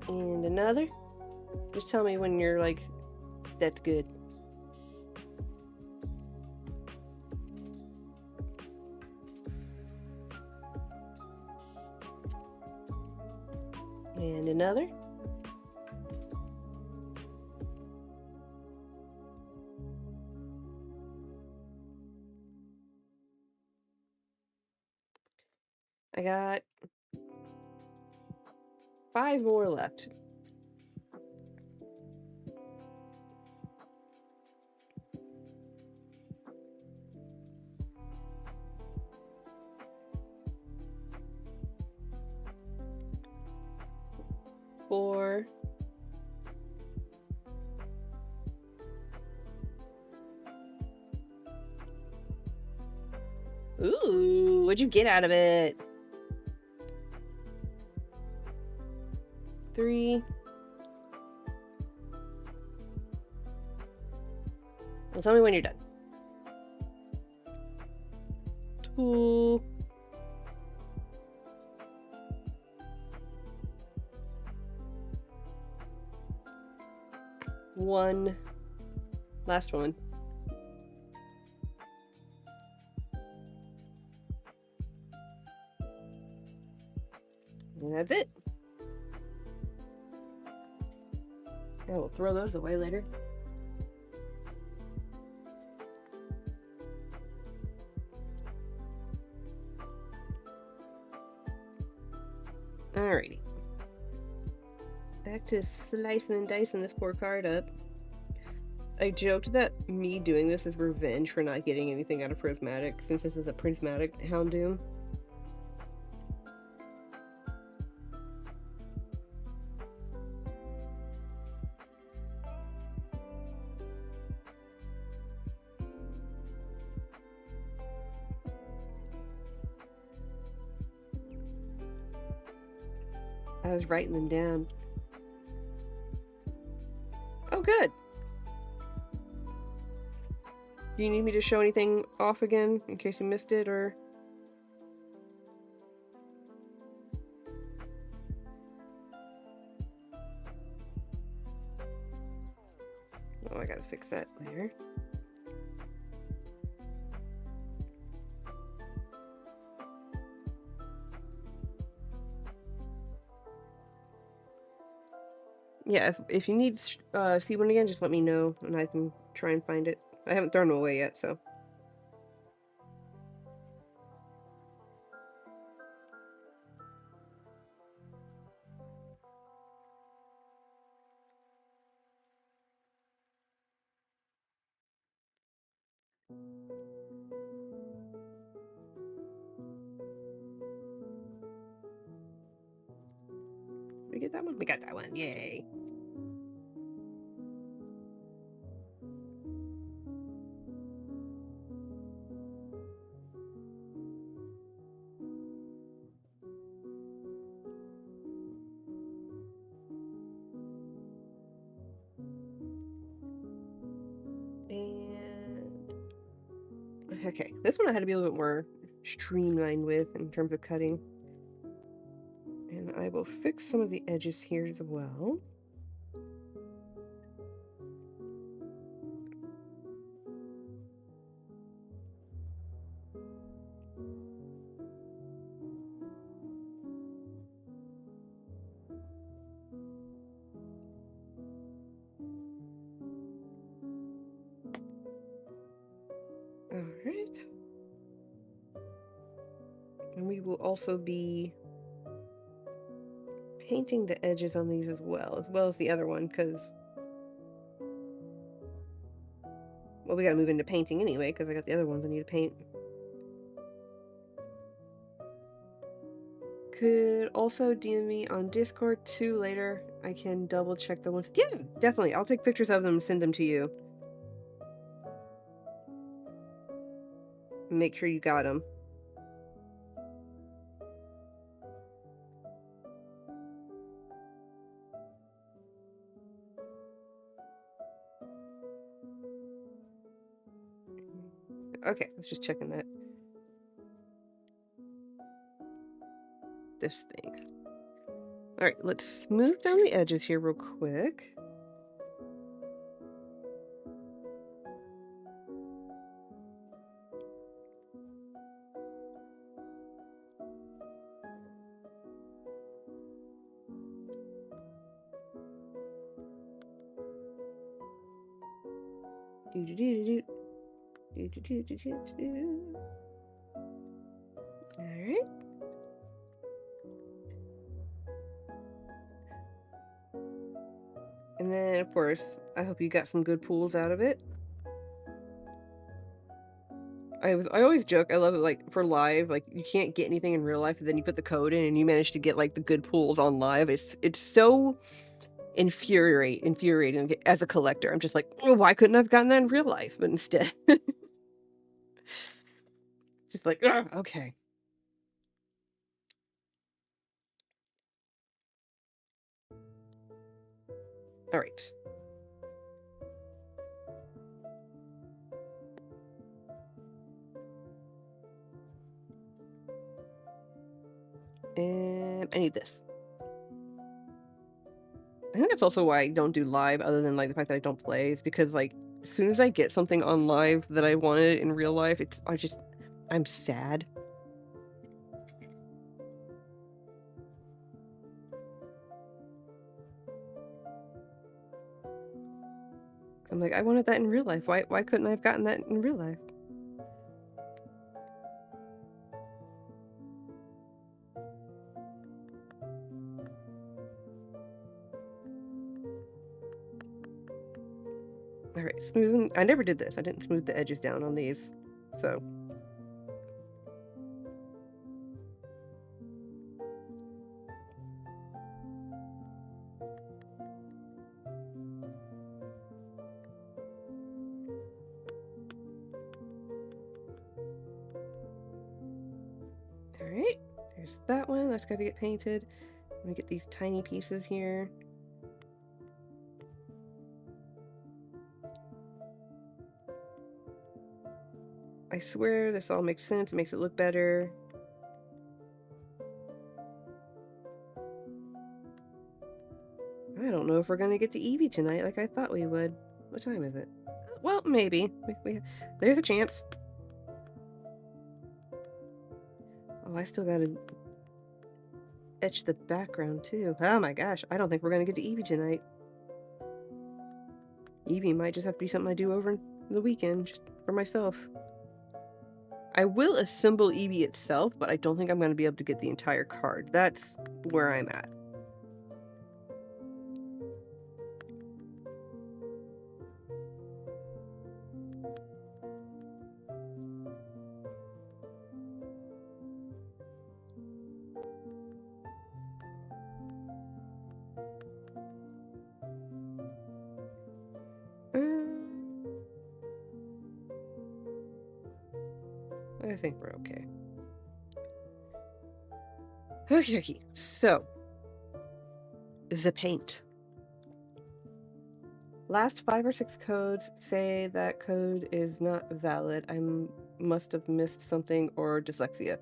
A: And another. Just tell me when you're like, that's good. And another. I got 5 more left. Four. Ooh, what'd you get out of it? 3. Well, tell me when you're done. 2. 1. Last one. And that's it. I will throw those away later. Alrighty. Back to slicing and dicing this poor card up. I joked that me doing this is revenge for not getting anything out of Prismatic, since this is a Prismatic Houndoom. I was writing them down. Oh, good. Do you need me to show anything off again in case you missed it, or? Oh, I gotta fix that later. Yeah, if you need see one again, just let me know and I can try and find it. I haven't thrown them away yet, so. Did we get that one? We got that one, yay. And okay, this one I had to be a little bit more streamlined with in terms of cutting. And I will fix some of the edges here as well. Alright. And we will also be painting the edges on these as well as the other one, because, well, we gotta move into painting anyway, because I got the other ones I need to paint. Could also DM me on Discord too later. I can double check the ones. Yeah, definitely. I'll take pictures of them and send them to you. Make sure you got them. Okay, let's just checking that. This thing. Alright, let's smooth down the edges here real quick. Alright. And then, of course, I hope you got some good pulls out of it. I always joke, I love it, like, for live, like, you can't get anything in real life, but then you put the code in and you manage to get, like, the good pulls on live. It's so infuriating as a collector. I'm just like, oh, why couldn't I have gotten that in real life? But instead, just like, ugh, okay. All right. And I need this. I think that's also why I don't do live, other than like the fact that I don't play, is because like as soon as I get something on live that I wanted in real life, I'm sad. I'm like, I wanted that in real life. Why couldn't I have gotten that in real life? Alright, smoothing. I never did this. I didn't smooth the edges down on these. So. Alright, there's that one. That's got to get painted. Let me get these tiny pieces here. I swear this all makes sense. It makes it look better. I don't know if we're gonna get to Eevee tonight like I thought we would. What time is it? Well, maybe. There's a chance. Oh, I still gotta etch the background too. Oh my gosh, I don't think we're gonna get to Eevee tonight. Eevee might just have to be something I do over the weekend, just for myself. I will assemble Eevee itself, but I don't think I'm gonna be able to get the entire card. That's where I'm at. I think we're okay. Okie dokie. So, the paint. Last 5 or 6 codes say that code is not valid. I must have missed something or dyslexia.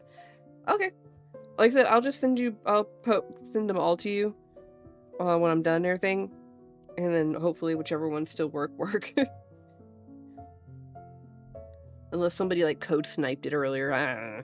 A: Okay. Like I said, I'll just send them all to you when I'm done and everything. And then hopefully whichever ones still work. Unless somebody like code sniped it earlier. I don't know.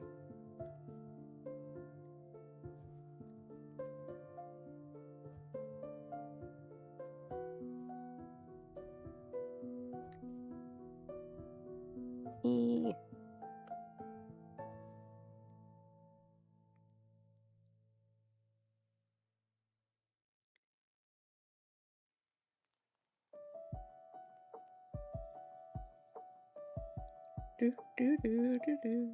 A: Do, do, do, do, do.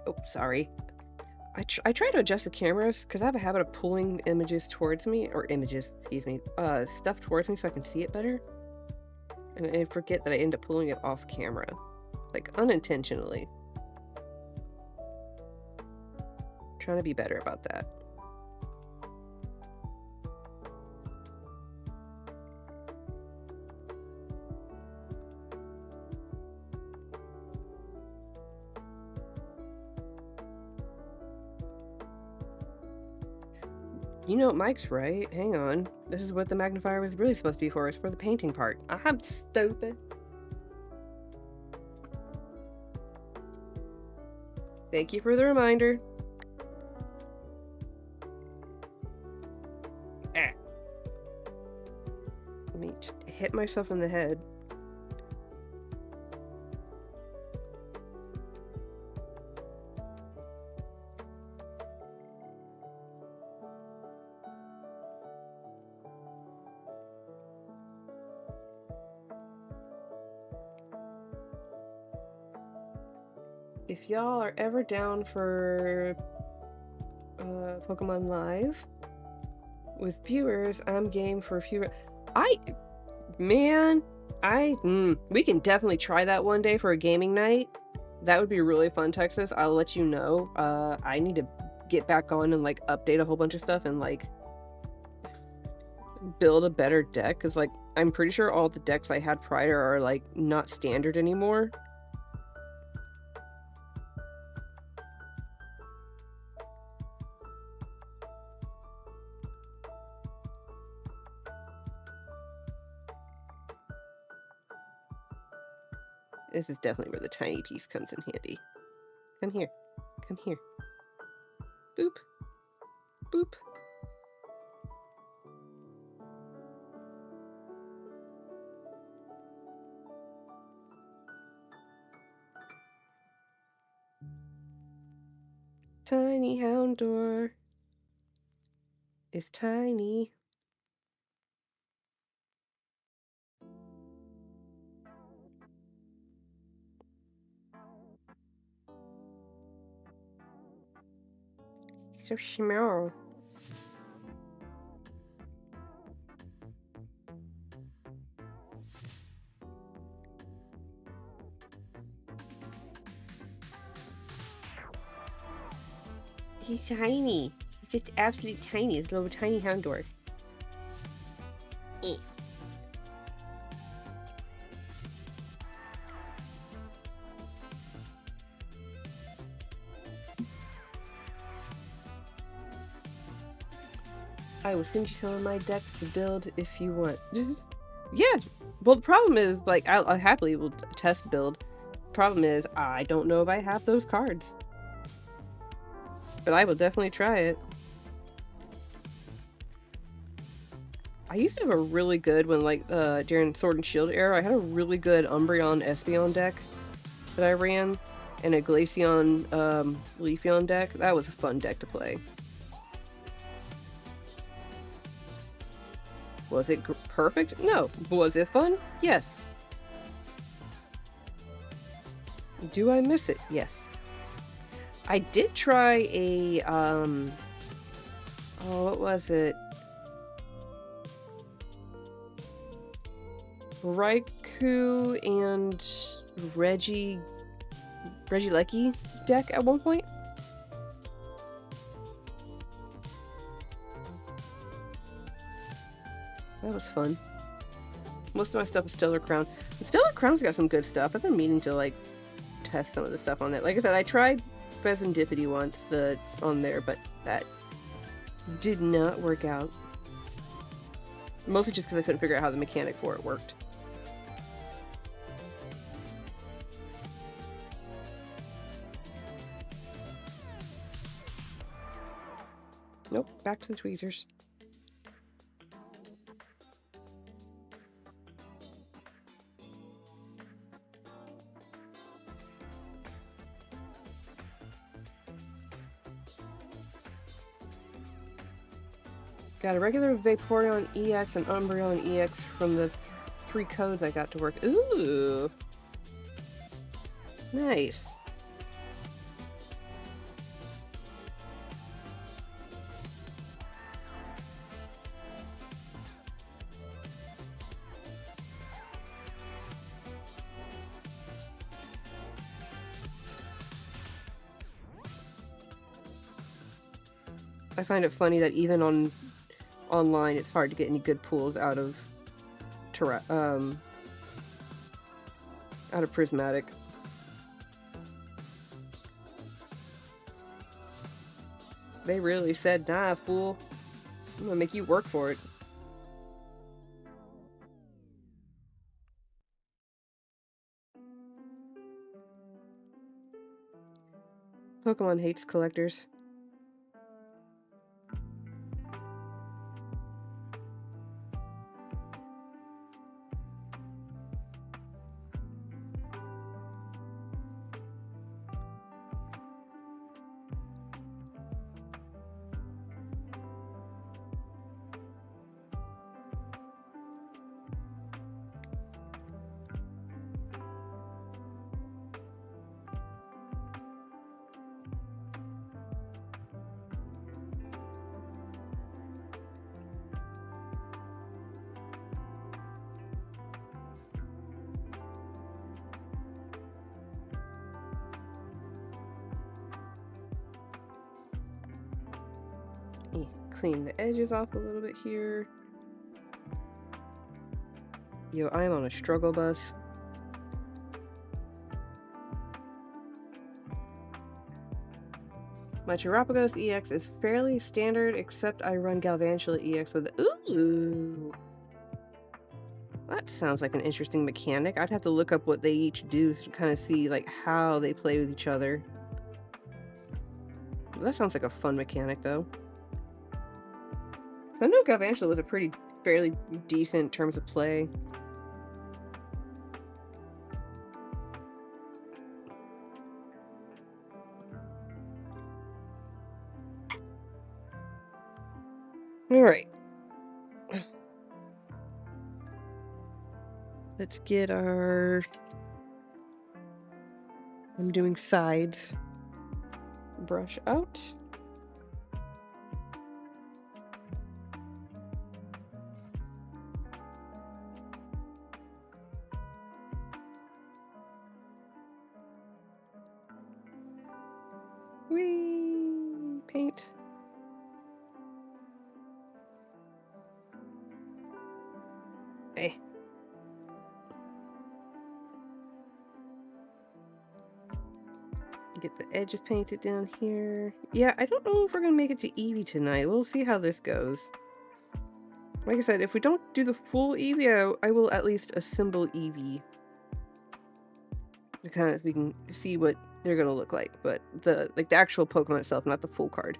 A: Oh, sorry. I try to adjust the cameras because I have a habit of pulling images towards me, or stuff towards me so I can see it better. And I forget that I end up pulling it off camera, like unintentionally. Trying to be better about that. You know, Mike's right. Hang on. This is what the magnifier was really supposed to be for. It's for the painting part. I'm stupid. Thank you for the reminder. Ah. Let me just hit myself in the head. If y'all are ever down for Pokemon Live with viewers, I'm game for a few. We can definitely try that one day for a gaming night. That would be really fun, Texas. I'll let you know. I need to get back on and like update a whole bunch of stuff and like build a better deck, because like I'm pretty sure all the decks I had prior are like not standard anymore. This is definitely where the tiny piece comes in handy. Come here. Come here. Boop. Boop. Tiny Houndoom is tiny. So small. He's tiny. He's just absolutely tiny. He's a little tiny Houndoom. Eh. I will send you some of my decks to build if you want. Yeah. Well, the problem is, like, I happily will test build. Problem is, I don't know if I have those cards. But I will definitely try it. I used to have a really good one, like, during Sword and Shield era, I had a really good Umbreon Espeon deck that I ran, and a Glaceon Leafeon deck. That was a fun deck to play. Was it perfect? No. Was it fun? Yes. Do I miss it? Yes. I did try a, oh, what was it? Raikou and Regieleki deck at one point. That was fun. Most of my stuff is Stellar Crown. The Stellar Crown's got some good stuff. I've been meaning to like test some of the stuff on it. Like I said, I tried Pheasantipity once on there, but that did not work out. Mostly just because I couldn't figure out how the mechanic for it worked. Nope, back to the tweezers. Got a regular Vaporeon EX and Umbreon EX from the 3 codes I got to work. Ooh! Nice. I find it funny that even online it's hard to get any good pulls out of Prismatic. They really said, nah, fool. I'm gonna make you work for it. Pokemon hates collectors. Clean the edges off a little bit here. Yo, I'm on a struggle bus. My Terapagos EX is fairly standard, except I run Galvantula EX with... Ooh! That sounds like an interesting mechanic. I'd have to look up what they each do to kind of see, like, how they play with each other. That sounds like a fun mechanic, though. I know Galvantula was a fairly decent in terms of play. Alright. Let's get our... I'm doing sides. Brush out. Whee! Paint. Hey. Get the edges painted down here. Yeah, I don't know if we're gonna make it to Eevee tonight. We'll see how this goes. Like I said, if we don't do the full Eevee, I will at least assemble Eevee. We can see what they're gonna look like, but the actual Pokemon itself, not the full card.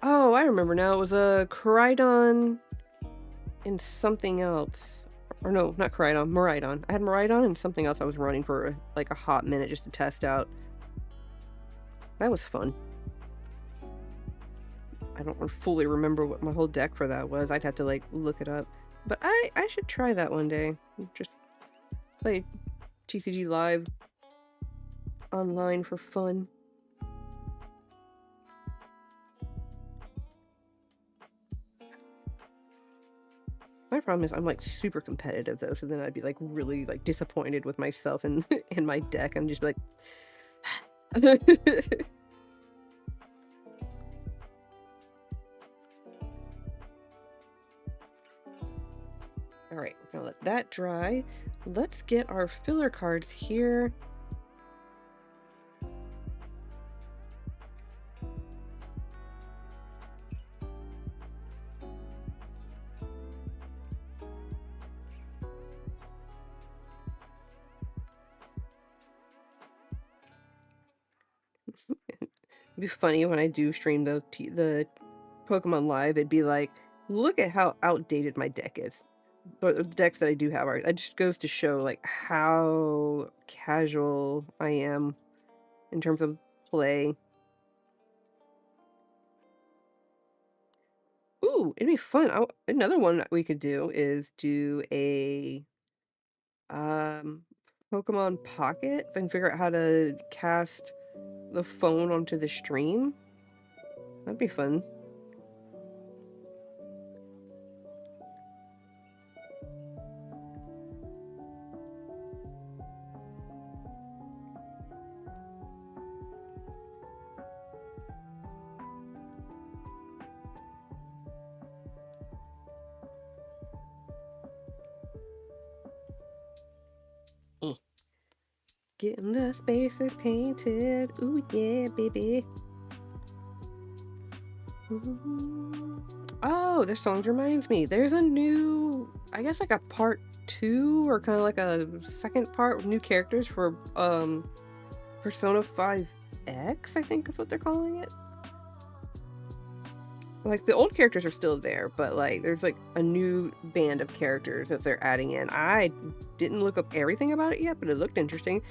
A: Oh, I remember now. It was a Koraidon and something else. Or no, not Koraidon, Miraidon. I had Miraidon and something else I was running for like a hot minute just to test out. That was fun. I don't fully remember what my whole deck for that was. I'd have to like look it up. But I should try that one day. Just play TCG Live online for fun. My problem is I'm like super competitive though, so then I'd be like really like disappointed with myself and in my deck and just be like Alright, we're gonna let that dry. Let's get our filler cards here. It'd be funny when I do stream the Pokemon Live, it'd be like, look at how outdated my deck is. But the decks that I do have are, it just goes to show like how casual I am in terms of play. Ooh, Ooh, it'd be fun. Another one that we could do is do a um Pokemon Pocket. If I can figure out how to cast the phone onto the stream, that'd be fun. Getting the spaces painted. Ooh, yeah, baby. Oh, this song reminds me. There's a new, I guess like a part 2 or kind of like a second part with new characters for Persona 5X, I think is what they're calling it. Like the old characters are still there, but like there's like a new band of characters that they're adding in. I didn't look up everything about it yet, but it looked interesting.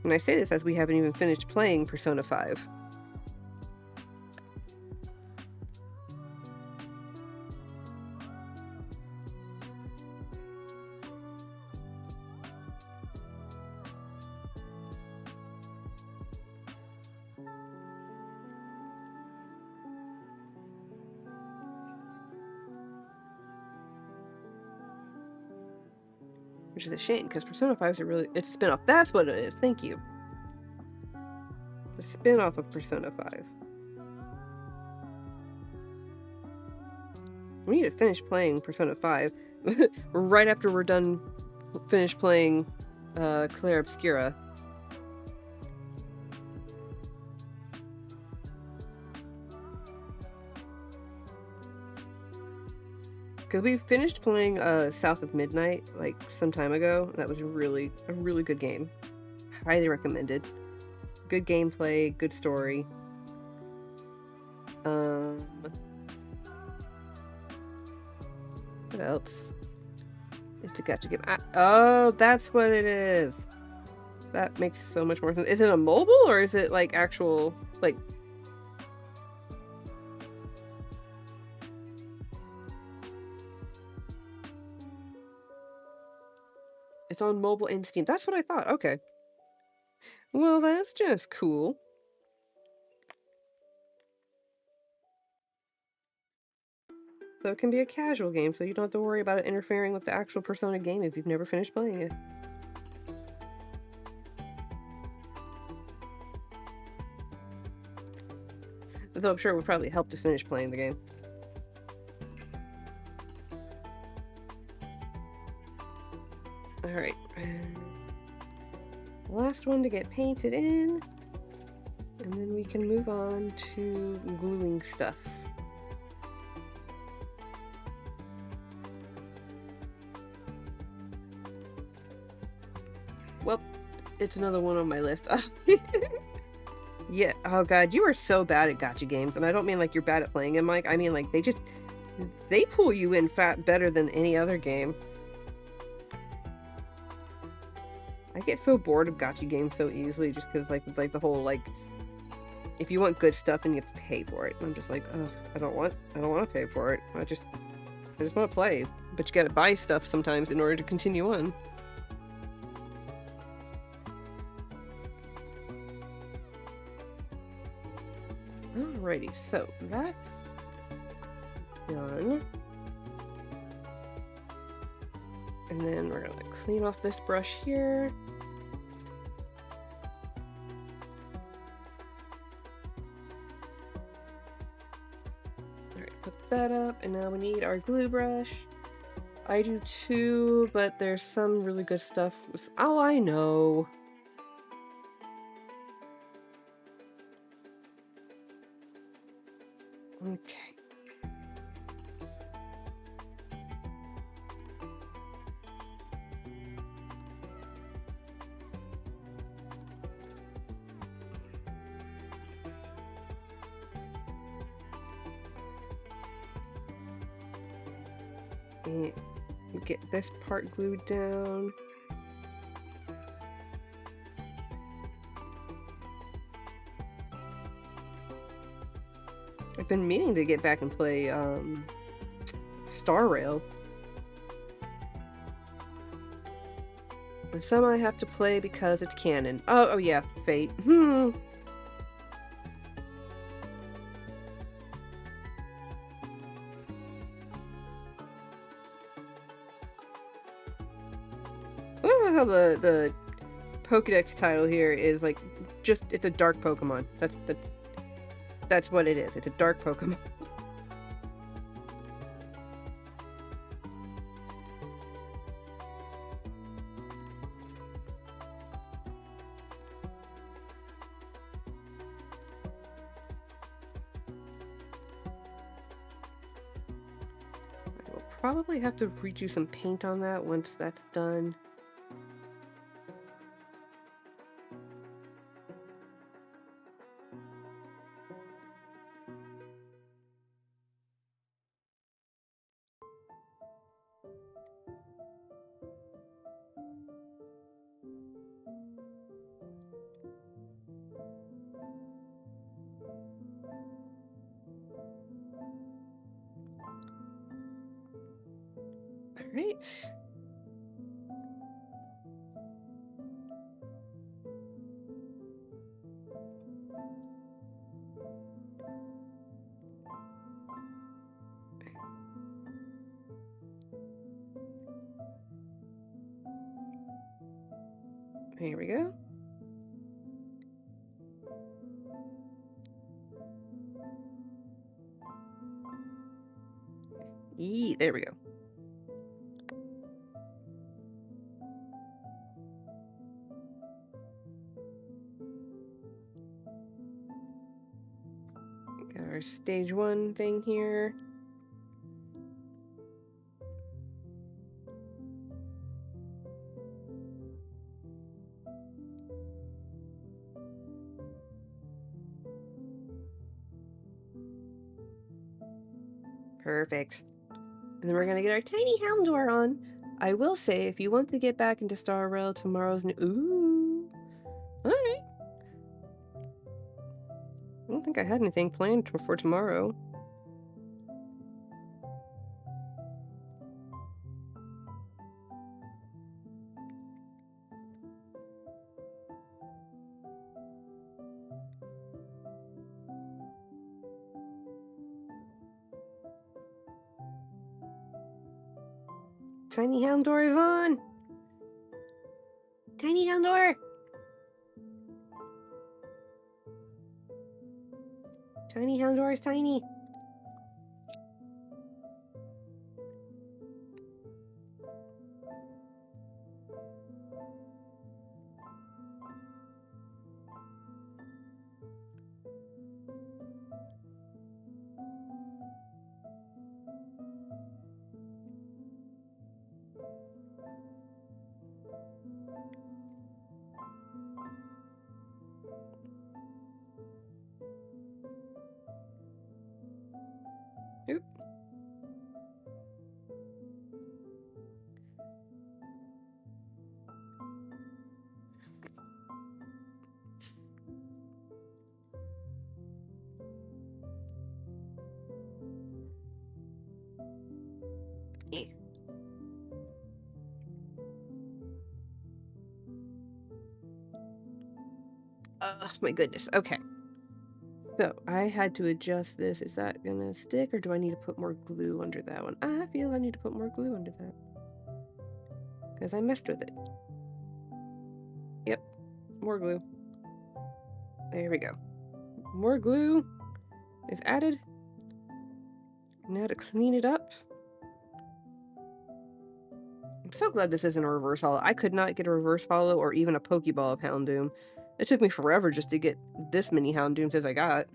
A: And I say this as we haven't even finished playing Persona 5. Which is a shame, because Persona 5 is it's a spin-off. That's what it is. Thank you. The spin-off of Persona 5. We need to finish playing Persona 5 right after we're done finish playing Claire Obscura. Because we finished playing South of Midnight like some time ago. That was a really good game. Highly recommended. Good gameplay, good story. What else? It's a gacha game. Oh, that's what it is. That makes so much more sense. Is it a mobile or is it like actual like? It's on mobile and Steam. That's what I thought. Okay. Well, that's just cool. So it can be a casual game, so you don't have to worry about it interfering with the actual Persona game if you've never finished playing it. Though I'm sure it would probably help to finish playing the game. Alright. Last one to get painted in. And then we can move on to gluing stuff. Well, it's another one on my list. Yeah, oh god, you are so bad at gacha games. And I don't mean like you're bad at playing them, Mike. I mean like they pull you in better than any other game. I get so bored of gacha games so easily just because like the whole like if you want good stuff and you have to pay for it. And I'm just like, ugh, I don't want to pay for it. I just want to play. But you gotta buy stuff sometimes in order to continue on. Alrighty, so that's done. And then we're gonna clean off this brush here. Alright, put that up, and now we need our glue brush. I do too, but there's some really good stuff. Oh, I know. Okay. And get this part glued down. been meaning to get back and play Star Rail. And some I have to play because it's canon. Oh yeah, Fate. I love how the Pokédex title here is like it's a dark Pokemon. That's what it is. It's a dark Pokemon. I will probably have to redo some paint on that once that's done. Alright. Here we go. There we go. Got our stage 1 thing here. Perfect. And then we're gonna get our tiny Houndour on. I will say, if you want to get back into Star Rail, tomorrow's ooh. Alright. I don't think I had anything planned for tomorrow. Tiny Houndour is on! Tiny Houndour! Tiny Houndour is tiny! Oop. Oh my goodness. Okay. So I had to adjust this. Is that gonna stick, or do I need to put more glue under that one? I feel I need to put more glue under that, because I messed with it. Yep. More glue. There we go. More glue is added. Now to clean it up. I'm so glad this isn't a reverse hollow. I could not get a reverse hollow or even a Pokeball of Houndoom. It took me forever just to get this many Houndooms as I got.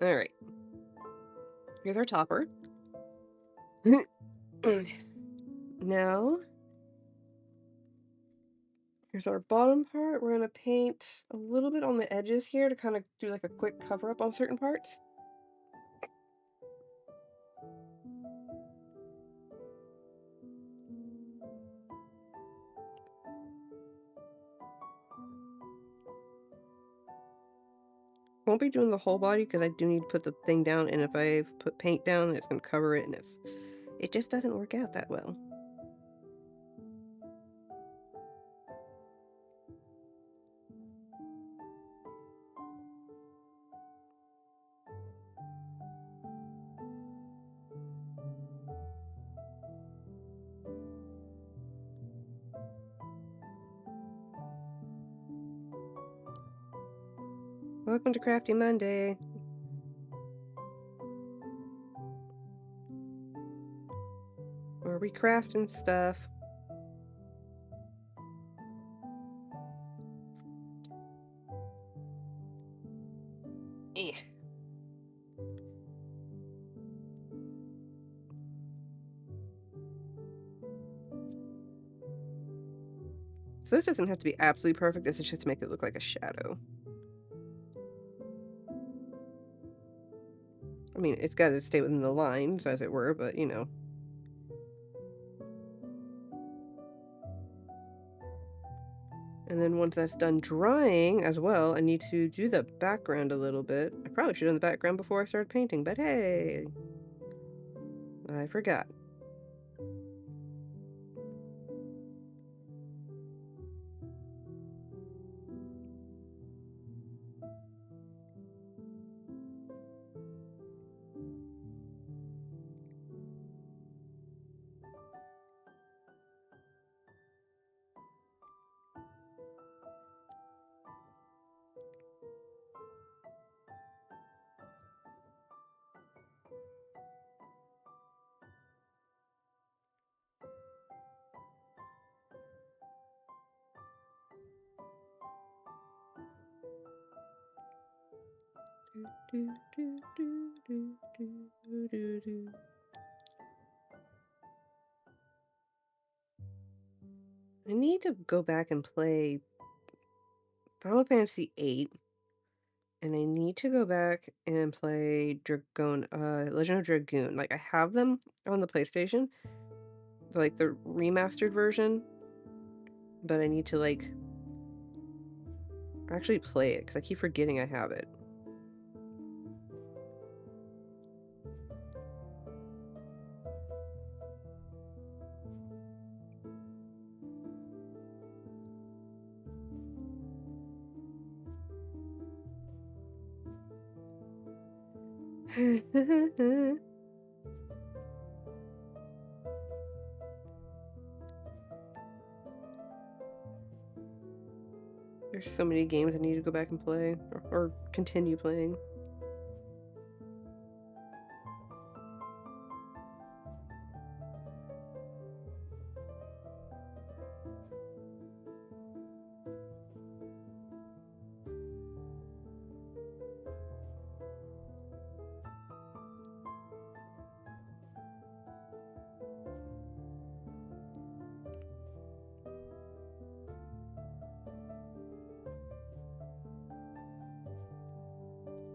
A: Alright. Here's our topper. Now, here's our bottom part. We're going to paint a little bit on the edges here to kind of do like a quick cover up on certain parts. won't be doing the whole body because I do need to put the thing down, and if I put paint down, it's going to cover it, and it just doesn't work out that well. Welcome to Crafty Monday. Where we crafting stuff. Eh. So this doesn't have to be absolutely perfect, this is just to make it look like a shadow. I mean, it's got to stay within the lines, as it were, but you know. And then once that's done drying as well, I need to do the background a little bit. I probably should have done the background before I started painting, but hey, I forgot. I need to go back and play Final Fantasy VIII, and I need to go back and play Legend of Dragoon. Like, I have them on the PlayStation, like the remastered version, but I need to like actually play it because I keep forgetting I have it. There's so many games I need to go back and play or continue playing.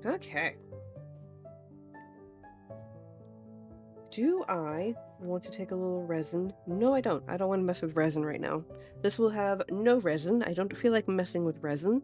A: Okay. Do I want to take a little resin? No, I don't. I don't want to mess with resin right now. This will have no resin. I don't feel like messing with resin.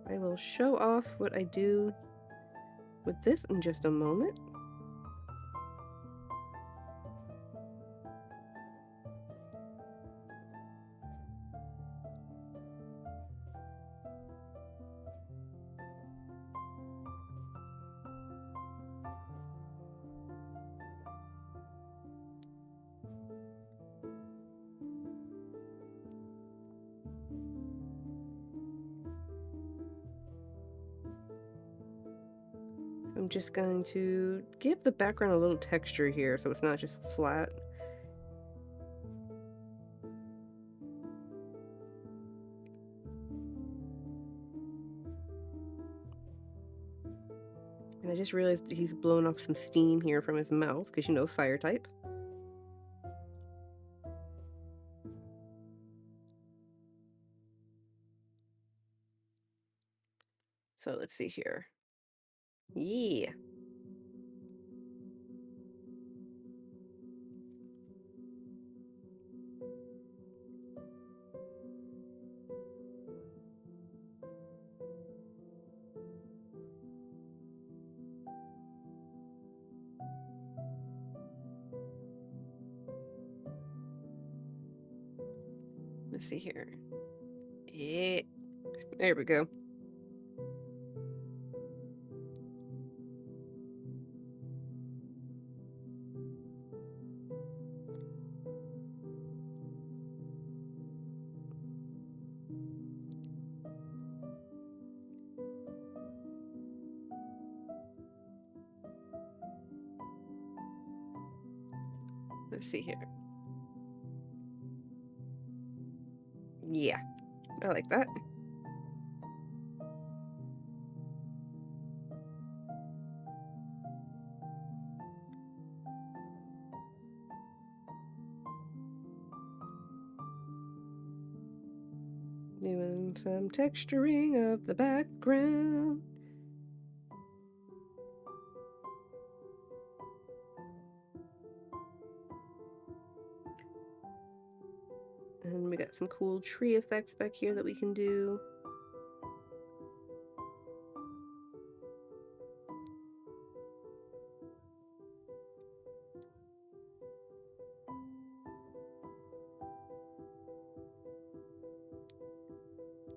A: I will show off what I do with this in just a moment. I'm just going to give the background a little texture here so it's not just flat. And I just realized that he's blown off some steam here from his mouth because, you know, fire type. So let's see here. Yeah. Let's see here. Yeah. There we go. Let's see here. Yeah, I like that. Doing some texturing of the background. And we got some cool tree effects back here that we can do.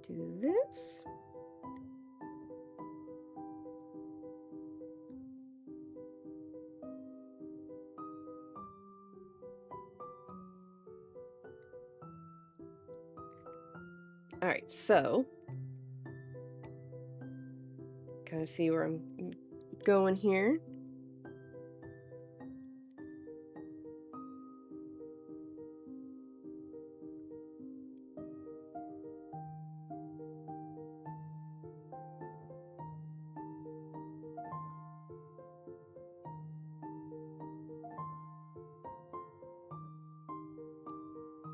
A: Do this. All right, so kind of see where I'm going here.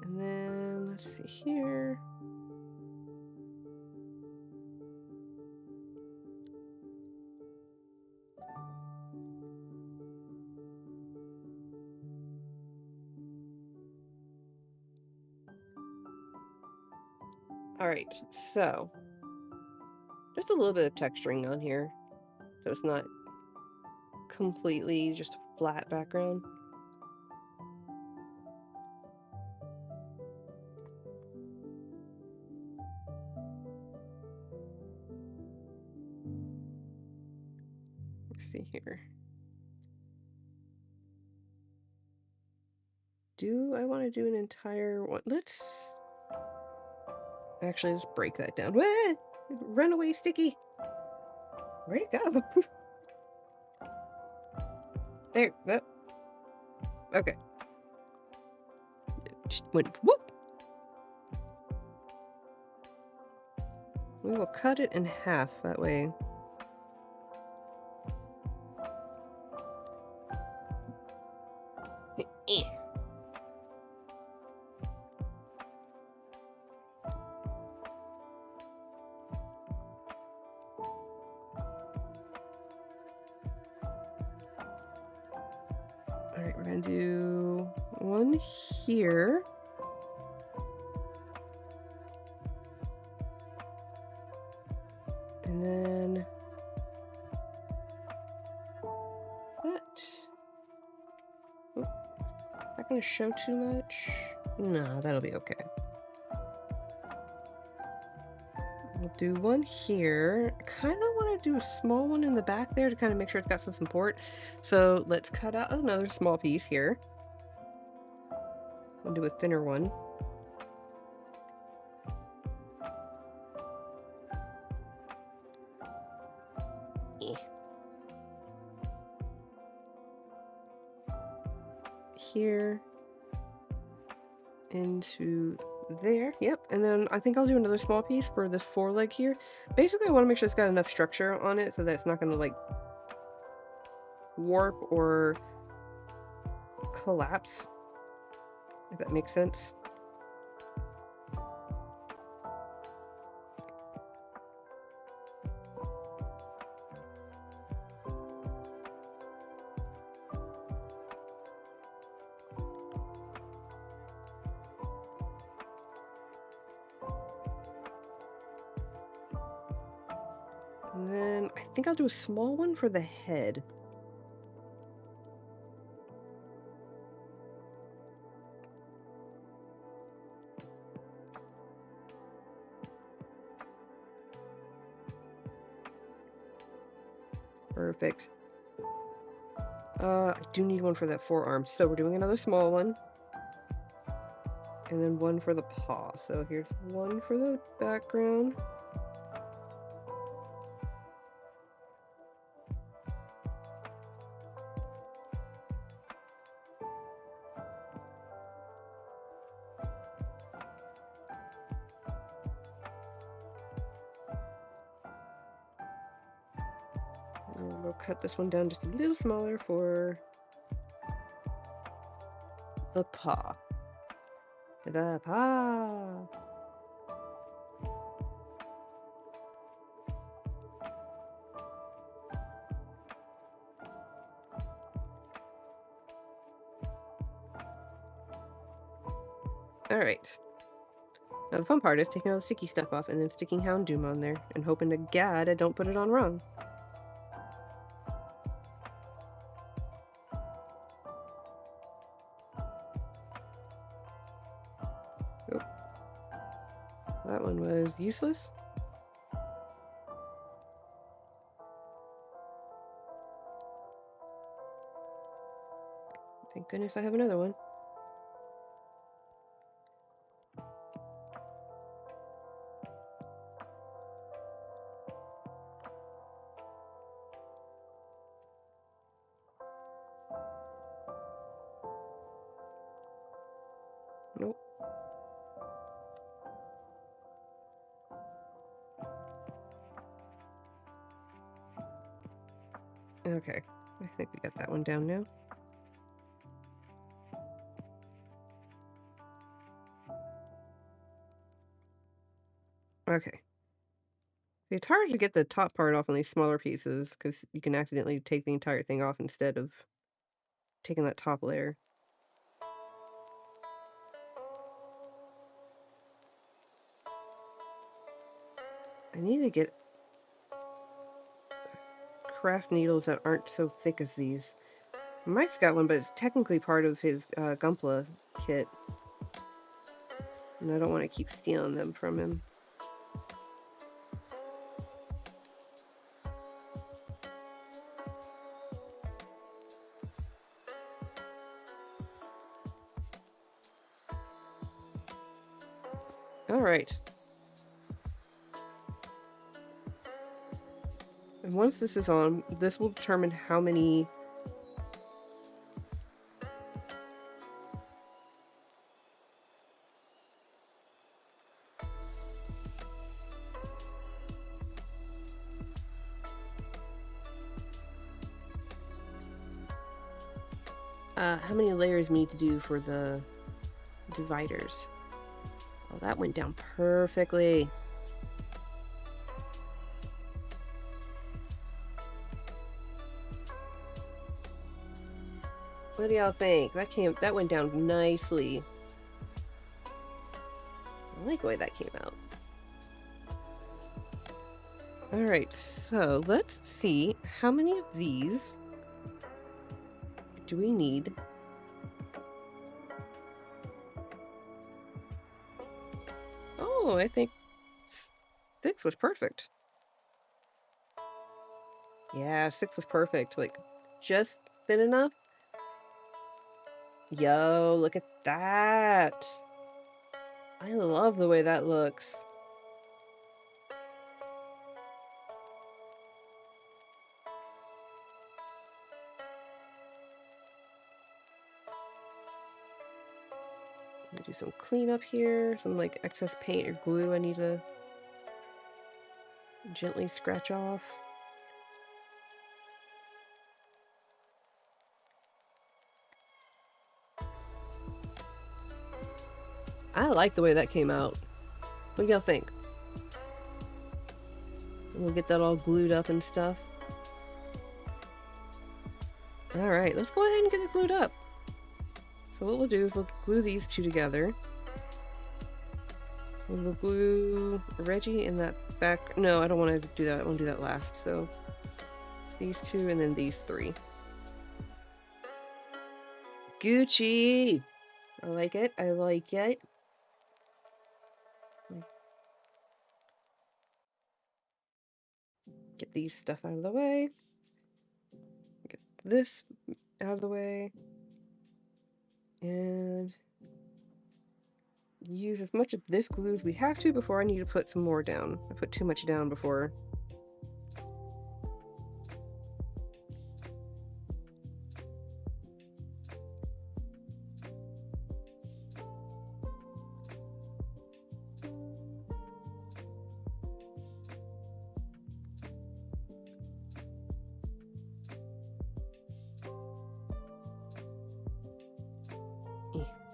A: And then let's see here. All right, so just a little bit of texturing on here, so it's not completely just a flat background. Let's see here. Do I want to do an entire one? Let's actually just break that down. Wah! Run away, Sticky! Where'd it go? There. Oh. Okay. Just went whoop. We will cut it in half that way. Alright, we're gonna do one here. And then that. Oh, not gonna show too much. No, that'll be okay. We'll do one here. I kind of want to do a small one in the back there to kind of make sure it's got some support. So let's cut out another small piece here. We'll do a thinner one. Here into there. Yep. And then I think I'll do another small piece for this foreleg here. Basically, I want to make sure it's got enough structure on it so that it's not going to like warp or collapse, if that makes sense. And then I think I'll do a small one for the head. Perfect. I do need one for that forearm, so we're doing another small one. And then one for the paw. So here's one for the background. And we'll cut this one down just a little smaller for the paw. The paw. Alright. Now the fun part is taking all the sticky stuff off and then sticking Houndoom on there and hoping to God I don't put it on wrong. Oh. That one was useless. Thank goodness I have another one. Nope. Okay, I think we got that one down now. Okay. It's hard to get the top part off on these smaller pieces because you can accidentally take the entire thing off instead of taking that top layer. I need to get craft needles that aren't so thick as these. Mike's got one, but it's technically part of his Gunpla kit. And I don't want to keep stealing them from him. Alright. And once this is on, this will determine how many layers we need to do for the dividers. Oh, that went down perfectly. What do y'all think? That went down nicely. I like the way that came out. Alright, so let's see how many of these do we need? Oh, I think 6 was perfect. Yeah, 6 was perfect. Like, just thin enough. Yo, look at that. I love the way that looks. Do some cleanup here, some like excess paint or glue I need to gently scratch off. I like the way that came out. What do y'all think? We'll get that all glued up and stuff. Alright, let's go ahead and get it glued up. So what we'll do is we'll glue these two together. We'll glue Reggie and that back. No, I don't want to do that. I want to do that last. So these two and then these three. Gucci! I like it. I like it. Get these stuff out of the way. Get this out of the way. And use as much of this glue as we have to before I need to put some more down. I put too much down before.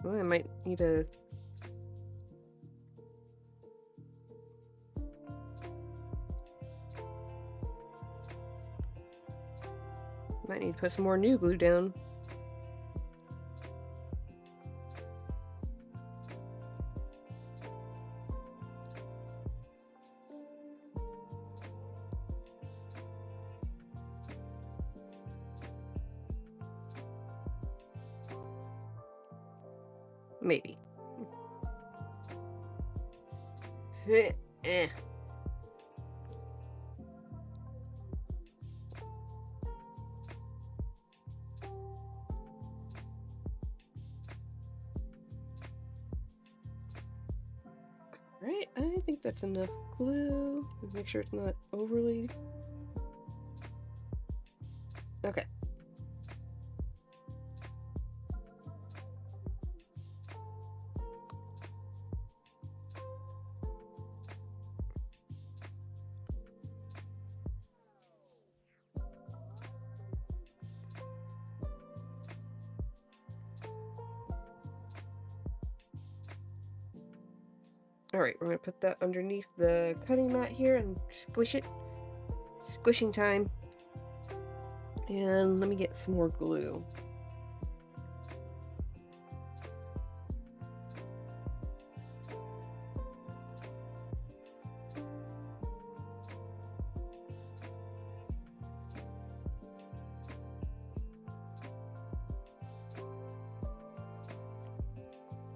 A: Well, I might need a... Might need to put some more new glue down. Maybe. Alright, I think that's enough glue. Make sure it's not overly... Okay. Alright, we're going to put that underneath the cutting mat here and squish it. Squishing time. And let me get some more glue.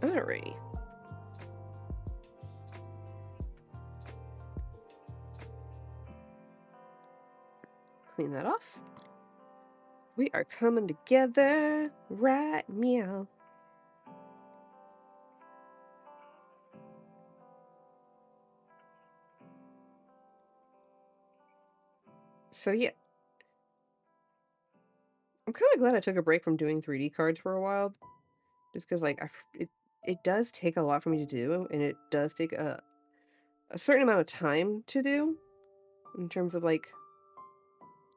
A: Alright. Clean that off. We are coming together right meow. So yeah. I'm kind of glad I took a break from doing 3D cards for a while. Just because like it does take a lot for me to do, and it does take a certain amount of time to do in terms of like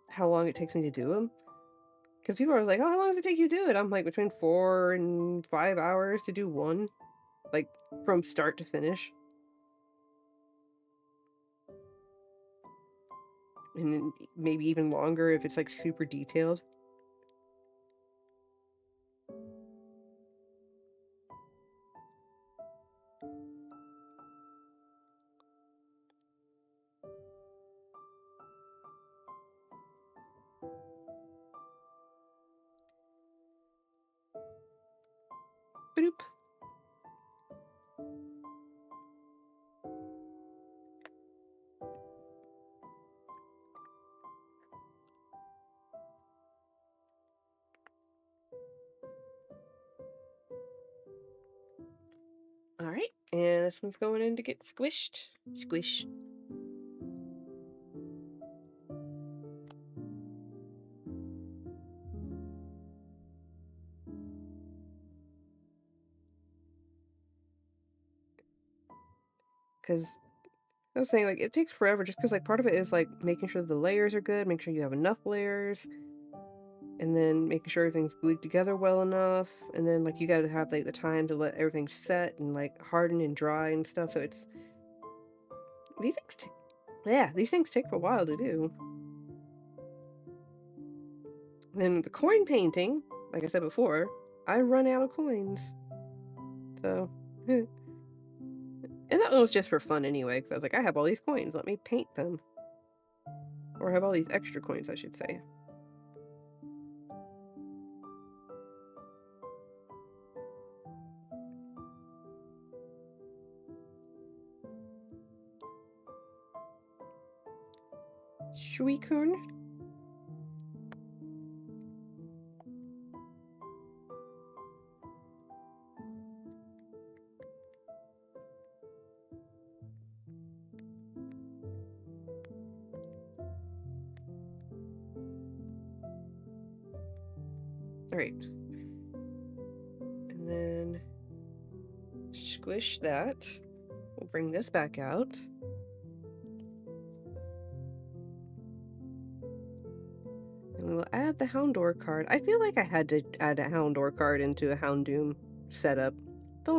A: how long it takes me to do them. Because people are like, oh, how long does it take you to do it? I'm like, between 4 and 5 hours to do one. Like, from start to finish. And maybe even longer if it's like super detailed. Boop. Alright, and this one's going in to get squished. Squish. Because I was saying, like, it takes forever just because, like, part of it is, like, making sure the layers are good, make sure you have enough layers, and then making sure everything's glued together well enough, and then, like, you gotta have, like, the time to let everything set and, like, harden and dry and stuff, so it's... These things take a while to do. Then the coin painting, like I said before, I run out of coins. So, And that one was just for fun anyway, because I was like, I have all these coins, let me paint them. Or I have all these extra coins, I should say. Shuikun. Alright. And then squish that. We'll bring this back out. And we will add the Houndour card. I feel like I had to add a Houndour card into a Houndoom setup. It's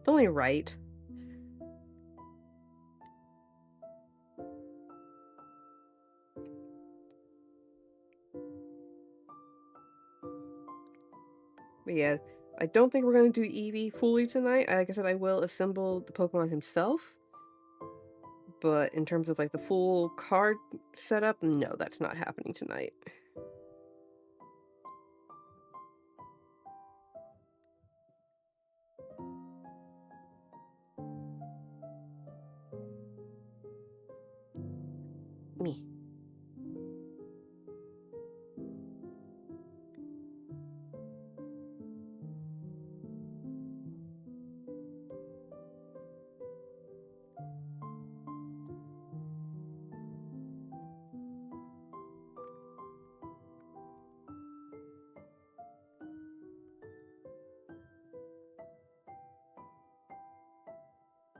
A: only right. But yeah, I don't think we're going to do Eevee fully tonight. Like I said, I will assemble the Pokemon himself. But in terms of like the full card setup, no, that's not happening tonight. Me.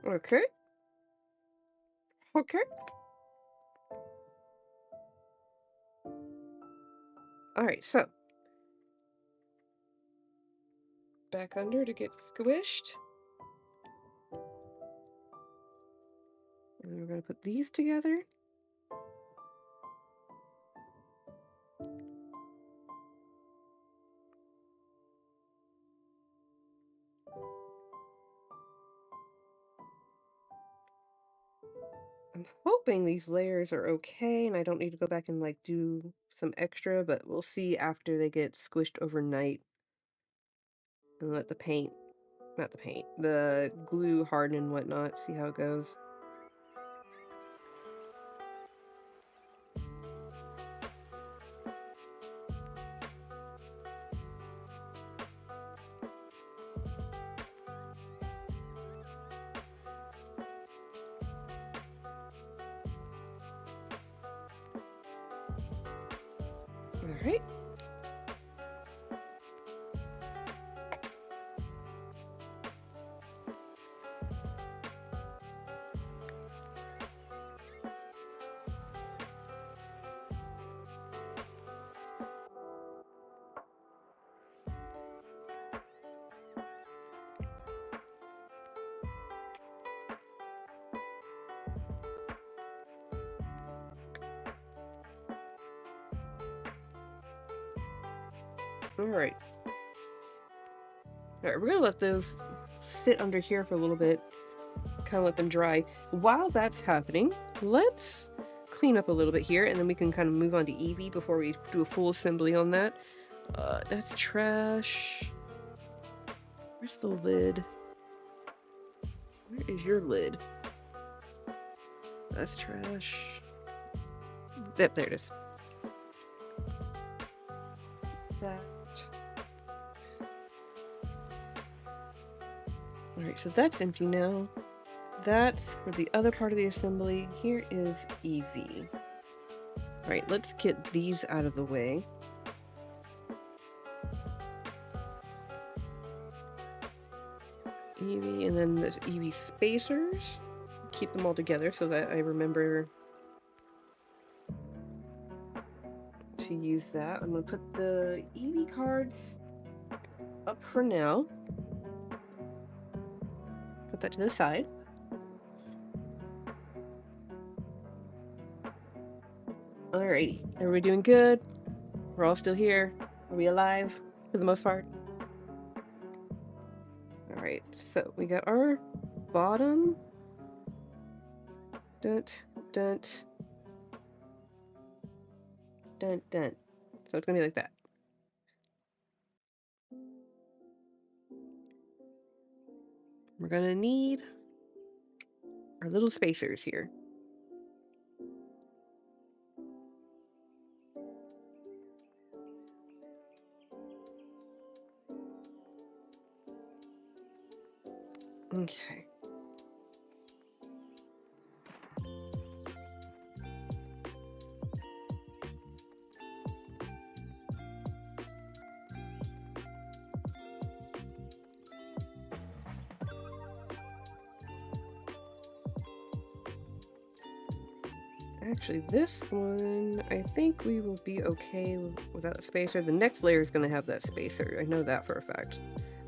A: Okay. Okay. Alright, so. Back under to get squished. And we're going to put these together. I'm hoping these layers are okay and I don't need to go back and like do some extra, but we'll see after they get squished overnight and let the paint, not the paint, the glue harden and whatnot, see how it goes. Alright. Alright. Alright, we're gonna let those sit under here for a little bit. Kind of let them dry. While that's happening, let's clean up a little bit here and then we can kind of move on to Eevee before we do a full assembly on that. That's trash. Where's the lid? Where is your lid? That's trash. Yep, there it is. That. Alright, so that's empty now. That's for the other part of the assembly. Here is Eevee. Alright, let's get these out of the way. Eevee, and then the Eevee spacers. Keep them all together so that I remember to use that. I'm going to put the Eevee cards up for now. Put that to the side. Alrighty, everybody doing good? We're all still here? Are we alive for the most part? Alright, so we got our bottom Dunt, dunt, dunt, dunt. So it's gonna be like that. We're gonna need our little spacers here. Okay. Actually, this one, I think we will be okay without the spacer. The next layer is going to have that spacer. I know that for a fact.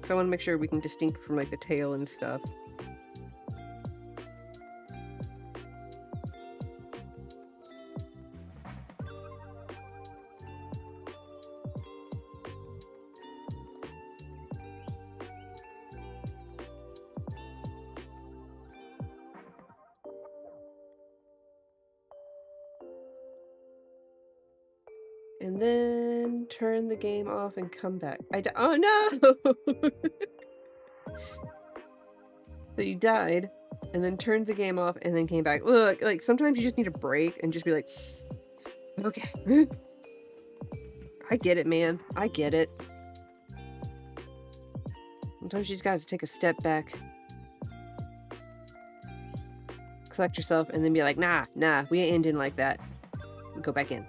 A: So I want to make sure we can distinct from like the tail and stuff. And then turn the game off and come back. Oh no! So you died, and then turned the game off, and then came back. Look, like sometimes you just need a break and just be like, okay. I get it, man. I get it. Sometimes you just gotta take a step back, collect yourself, and then be like, nah, we ain't ending like that. Go back in.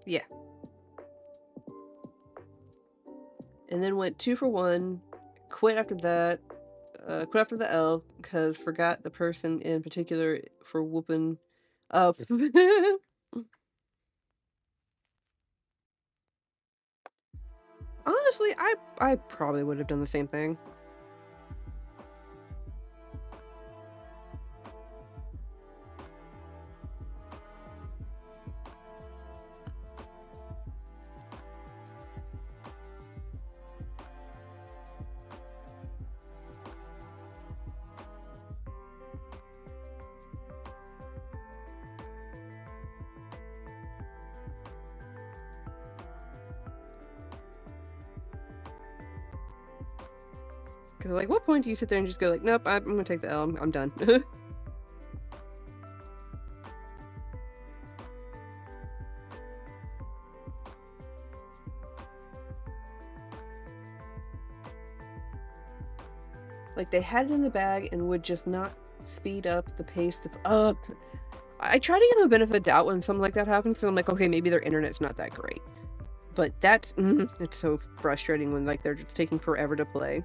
A: Yeah. And then went 2 for 1, quit after that, quit after the L, because forgot the person in particular for whooping up. Honestly, I probably would have done the same thing. Because like, what point do you sit there and just go like, nope, I'm gonna take the L, I'm done. Like, they had it in the bag and would just not speed up the pace of I try to give them a benefit of doubt when something like that happens, so I'm like, okay, maybe their internet's not that great. But that's it's so frustrating when like they're just taking forever to play.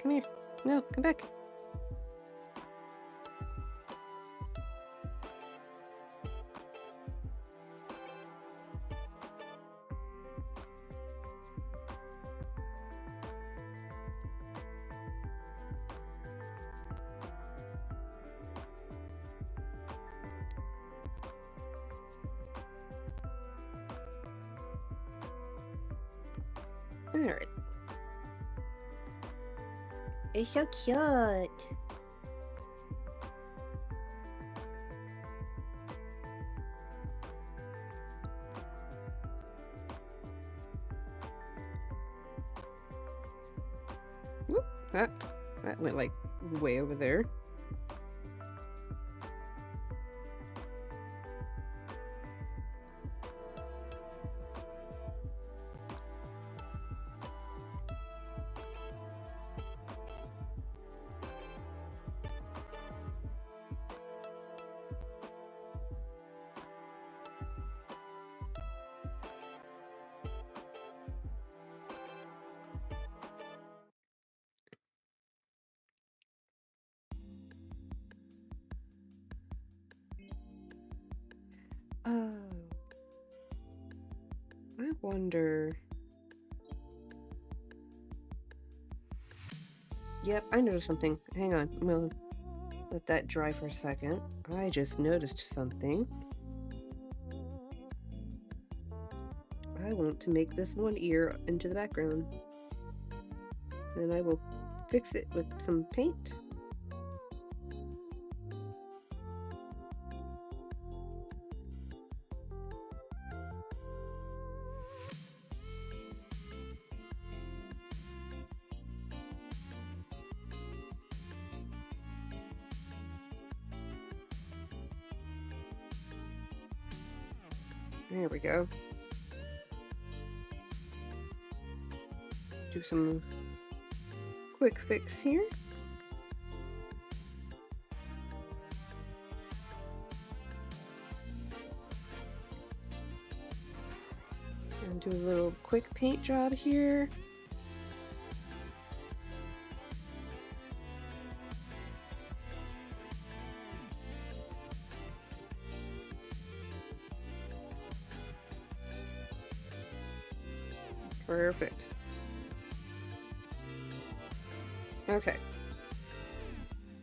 A: Come here. No, come back. Alright. It's so cute. Whoop, that went like way over there. Oh. I wonder... Yep, I noticed something. Hang on, I'm gonna let that dry for a second. I just noticed something. I want to make this one ear into the background. And I will fix it with some paint. There we go. Do some quick fix here. And do a little quick paint job here. Perfect. Okay.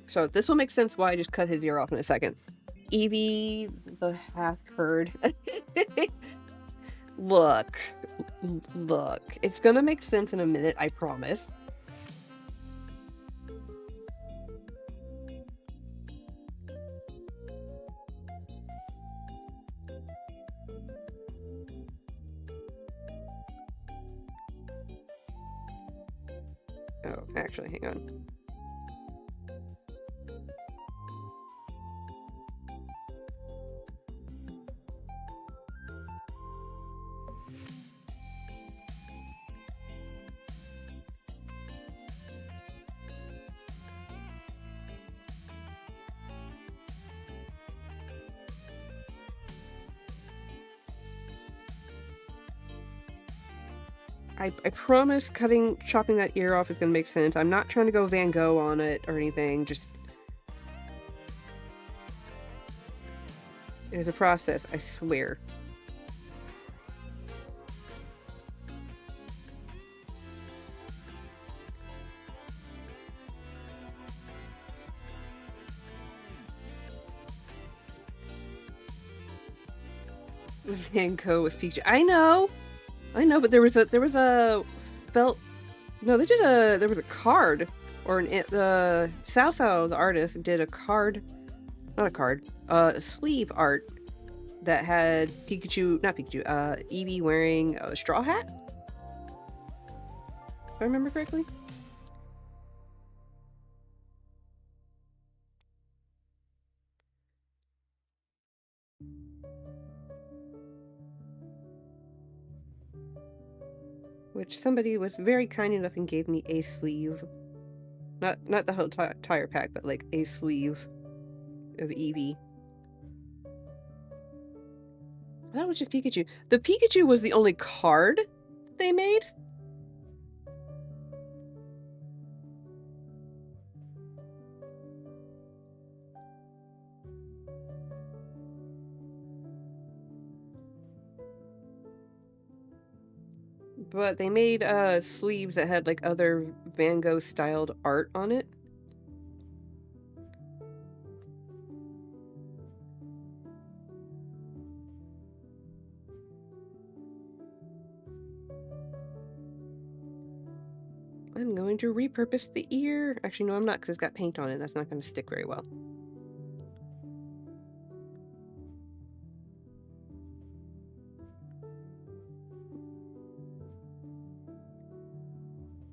A: So this will make sense why I just cut his ear off in a second. Evie, the half-herd. Look. It's gonna make sense in a minute, I promise. Oh, actually, hang on. I promise chopping that ear off is going to make sense. I'm not trying to go Van Gogh on it or anything, just... There's a process, I swear. Van Gogh was peachy. I know, but there was a felt. No, there was a card, or Sao Sao, the artist, did a card, not a card, sleeve art that had Eevee wearing a straw hat. If I remember correctly. Which somebody was very kind enough and gave me a sleeve. Not the whole tire pack, but like a sleeve of Eevee. That was just Pikachu. The Pikachu was the only card they made. But they made sleeves that had like other Van Gogh styled art on it. I'm going to repurpose the ear. Actually, no, I'm not, because it's got paint on it. That's not going to stick very well.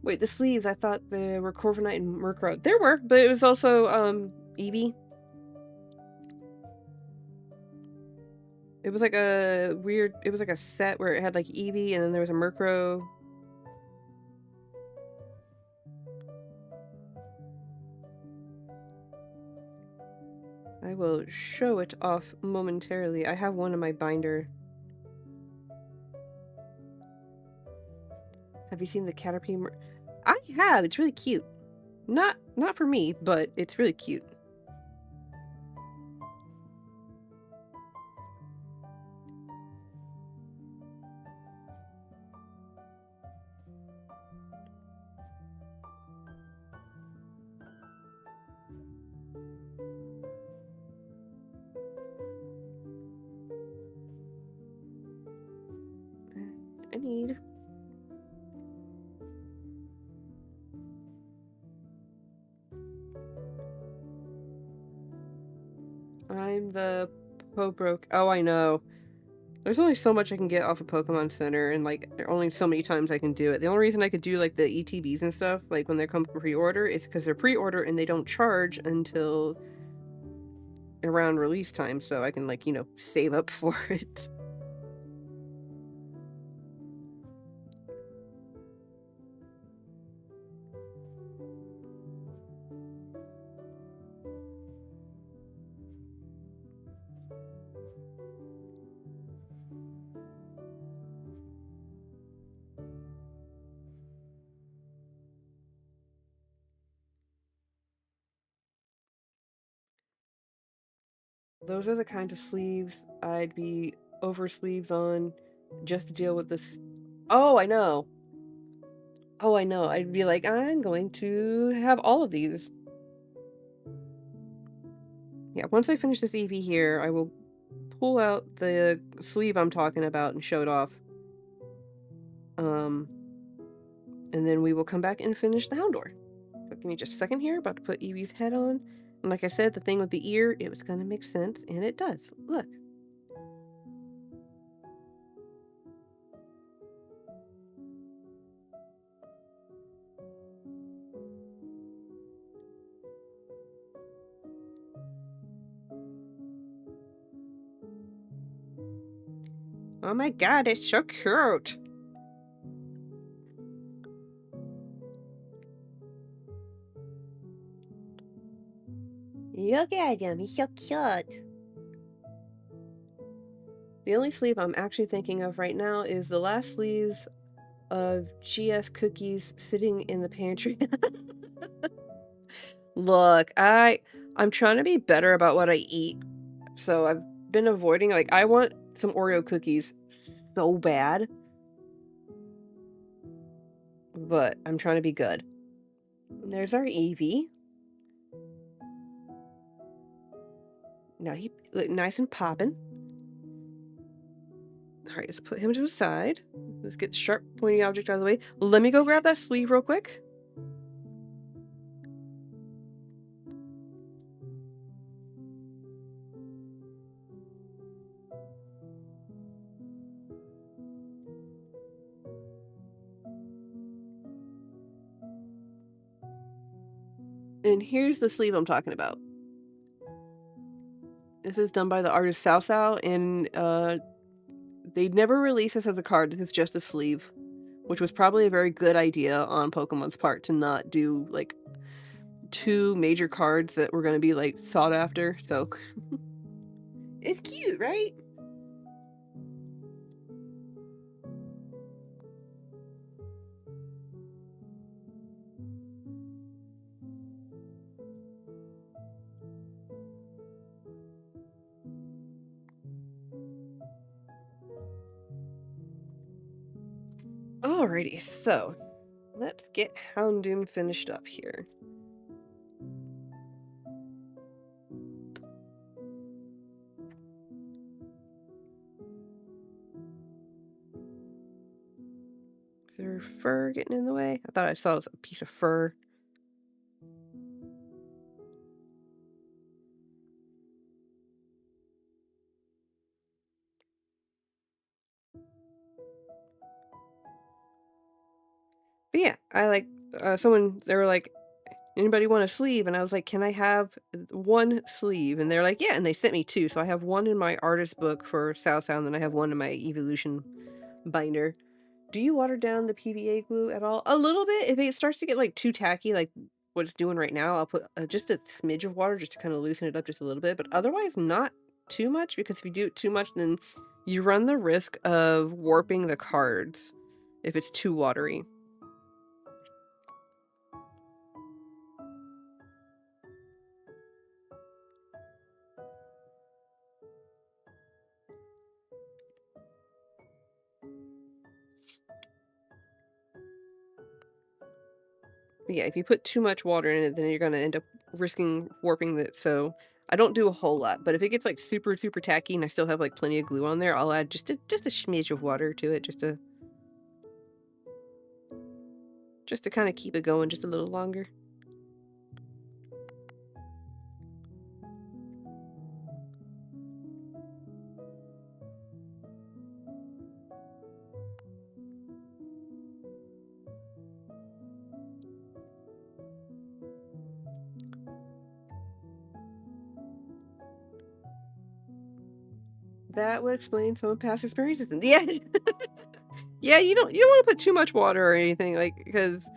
A: Wait, the sleeves, I thought there were Corviknight and Murkrow. There were, but it was also, Eevee. It was like a weird, it was like a set where it had like Eevee and then there was a Murkrow. I will show it off momentarily. I have one in my binder. Have you seen the Caterpie? I have. It's really cute. Not for me, but it's really cute. the Pobroke. Oh, I know. There's only so much I can get off of Pokemon Center, and like there are only so many times I can do it. The only reason I could do like the ETBs and stuff, like when they come from pre-order, is because they're pre-order and they don't charge until around release time, so I can like, you know, save up for it. Those are the kinds of sleeves I'd be over sleeves on just to deal with this. Oh, I know. Oh, I know. I'd be like, I'm going to have all of these. Yeah, once I finish this EV here, I will pull out the sleeve I'm talking about and show it off. And then we will come back and finish the Houndour. So give me just a second here. About to put Eevee's head on. And like I said, the thing with the ear, it was going to make sense, and it does. Look. Oh my god, it's so cute! Look at him, he's so cute! The only sleeve I'm actually thinking of right now is the last sleeves of GS cookies sitting in the pantry. Look, I'm trying to be better about what I eat, so I've been avoiding, like, I want some Oreo cookies so bad, but I'm trying to be good. And there's our Eevee. Now he look nice and poppin'. Alright, let's put him to the side. Let's get the sharp, pointy object out of the way. Let me go grab that sleeve real quick. And here's the sleeve I'm talking about. This is done by the artist Sao Sao, and they never released this as a card. This is just a sleeve, which was probably a very good idea on Pokemon's part to not do like 2 major cards that were going to be like sought after. So it's cute, right? Alrighty, so let's get Houndoom finished up here. Is there fur getting in the way? I thought I saw a piece of fur. But yeah, I like, they were like, anybody want a sleeve? And I was like, can I have 1 sleeve? And they're like, yeah, and they sent me 2. So I have 1 in my artist book for Sao Sao, and then I have 1 in my Evolution binder. Do you water down the PVA glue at all? A little bit. If it starts to get like too tacky, like what it's doing right now, I'll put just a smidge of water just to kind of loosen it up just a little bit, but otherwise not too much, because if you do it too much, then you run the risk of warping the cards if it's too watery. But yeah, if you put too much water in it, then you're gonna end up risking warping it. So I don't do a whole lot, but if it gets like super tacky and I still have like plenty of glue on there, I'll add just a smidge of water to it, just to kind of keep it going just a little longer. that would explain some of past experiences. And yeah, yeah, you don't want to put too much water or anything, like, because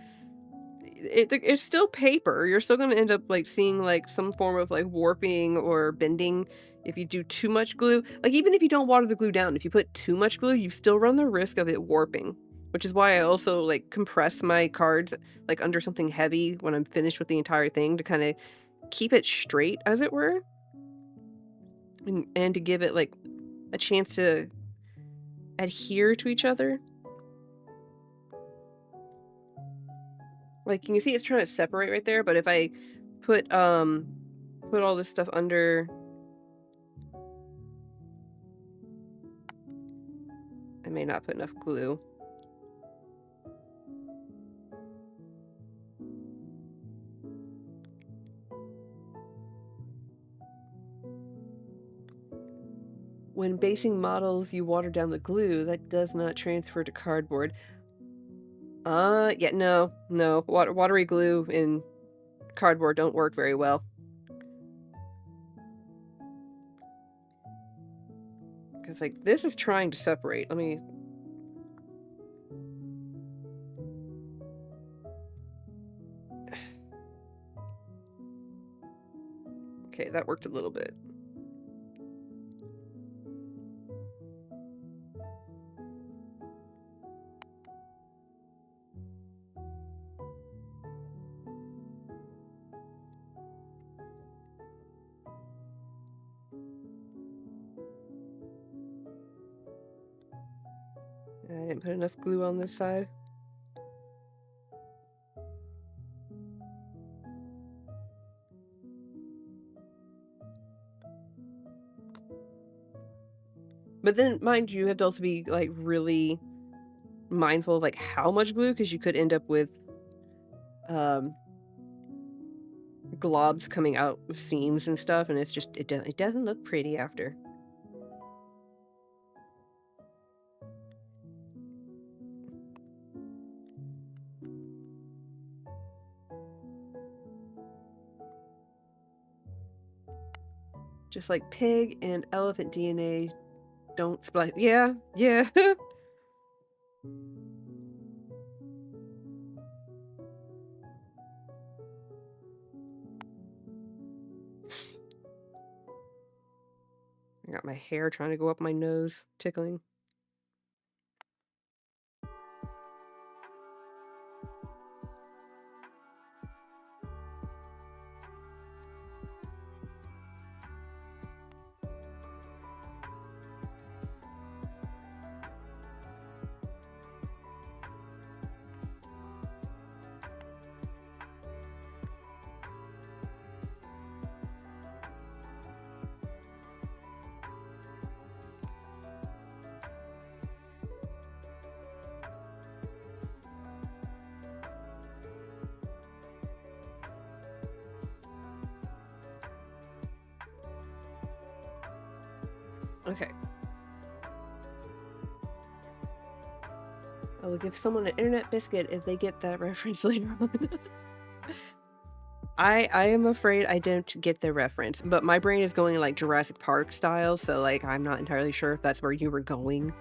A: it's still paper. You're still gonna end up like seeing like some form of like warping or bending if you do too much glue. Like even if you don't water the glue down, if you put too much glue, you still run the risk of it warping. Which is why I also like compress my cards like under something heavy when I'm finished with the entire thing to kind of keep it straight, as it were, and to give it like a chance to adhere to each other. Like you can see it's trying to separate right there, but if I put all this stuff under, I may not put enough glue. When basing models, you water down the glue. That does not transfer to cardboard. Yeah, no. Watery glue in cardboard don't work very well. Because, like, this is trying to separate. Let me... Okay, that worked a little bit. I didn't put enough glue on this side. But then, mind you have to also be, like, really mindful of, like, how much glue, because you could end up with, globs coming out with seams and stuff, and it's just, it doesn't look pretty after. Just like pig and elephant DNA don't splice. Yeah, yeah. I got my hair trying to go up my nose, tickling. Okay. I will give someone an internet biscuit if they get that reference later on. I am afraid I don't get the reference, but my brain is going like Jurassic Park style, so like I'm not entirely sure if that's where you were going.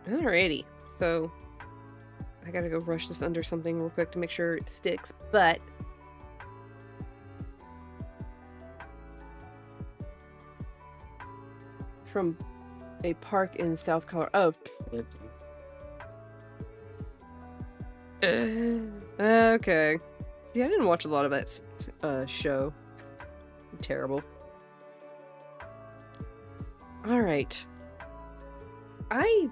A: Alrighty, so I gotta go rush this under something real quick to make sure it sticks, but from a park in South Colorado. Oh. Okay. See, I didn't watch a lot of that show. Terrible. Alright. I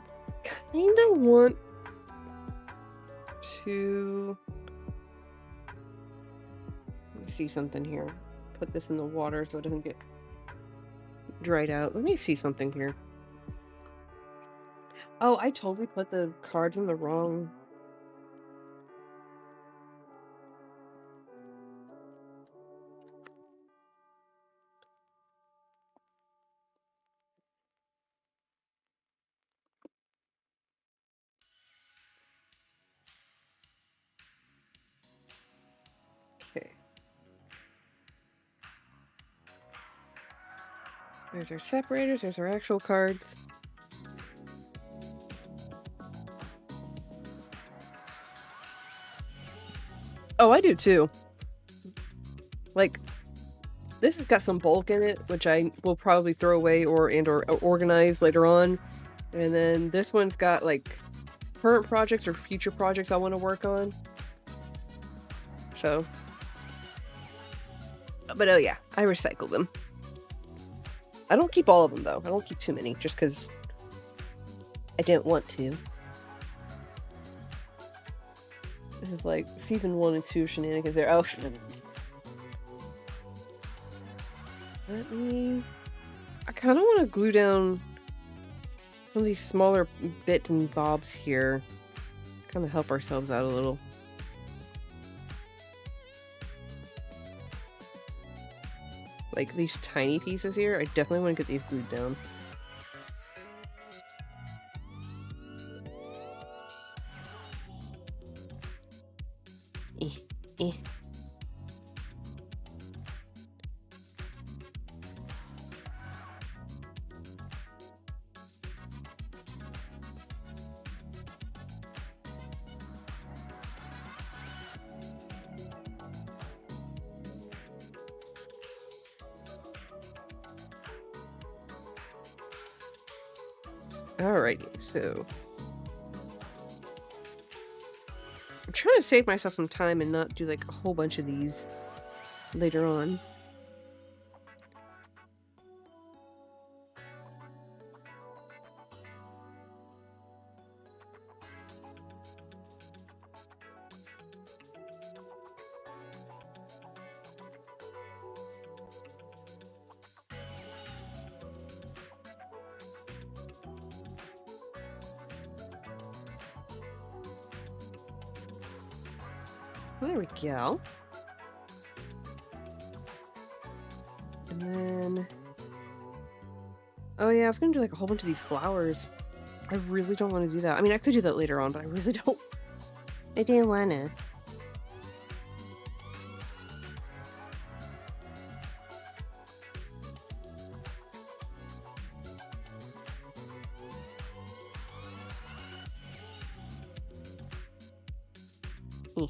A: kind of want to... Let me see something here. Put this in the water so it doesn't get dried out. Let me see something here. Oh, I totally put the cards in the wrong... Okay. There's our separators, there's our actual cards. Oh, I do too. Like, this has got some bulk in it, which I will probably throw away or organize later on. And then this one's got like current projects or future projects I want to work on. So, but oh yeah, I recycle them. I don't keep all of them though. I don't keep too many just because I don't want to. This is like season 1 and 2 shenanigans there. Oh, let me... I kind of want to glue down some of these smaller bits and bobs here. Kind of help ourselves out a little. Like these tiny pieces here, I definitely want to get these glued down. Eh. Alrighty, so I'm trying to save myself some time and not do like a whole bunch of these later on. There we go. And then... oh yeah, I was gonna do like a whole bunch of these flowers. I really don't want to do that. I mean, I could do that later on, but I really don't. I didn't wanna. Eh.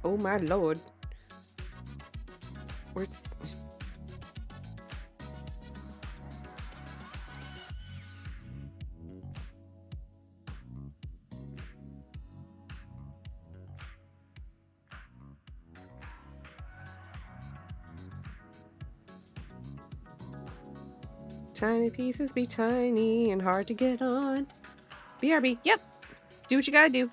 A: Oh my lord. Where's... tiny pieces be tiny and hard to get on. BRB, yep. Do what you gotta do.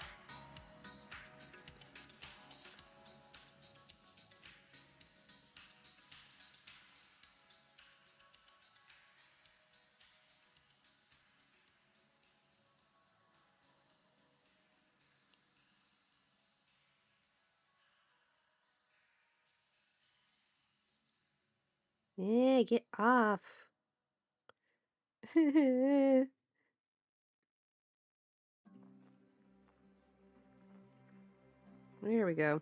A: Yeah, get off. There we go.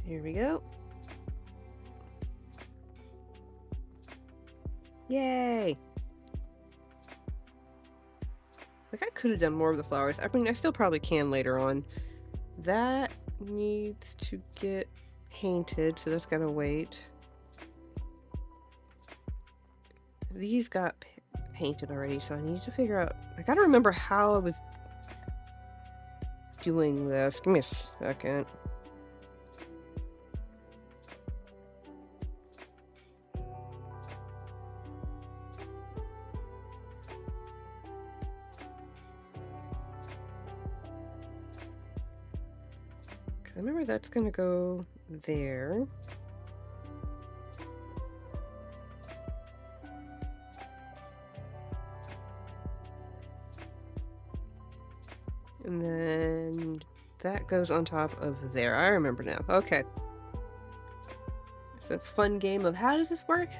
A: Here we go. Yay! Like, I could have done more of the flowers. I mean, I still probably can later on. That needs to get painted, so that's gotta wait. These got painted already, so I need to figure out... I gotta remember how I was doing this. Give me a second. I remember that's gonna go there. And then that goes on top of there. I remember now. Okay. It's a fun game of how does this work?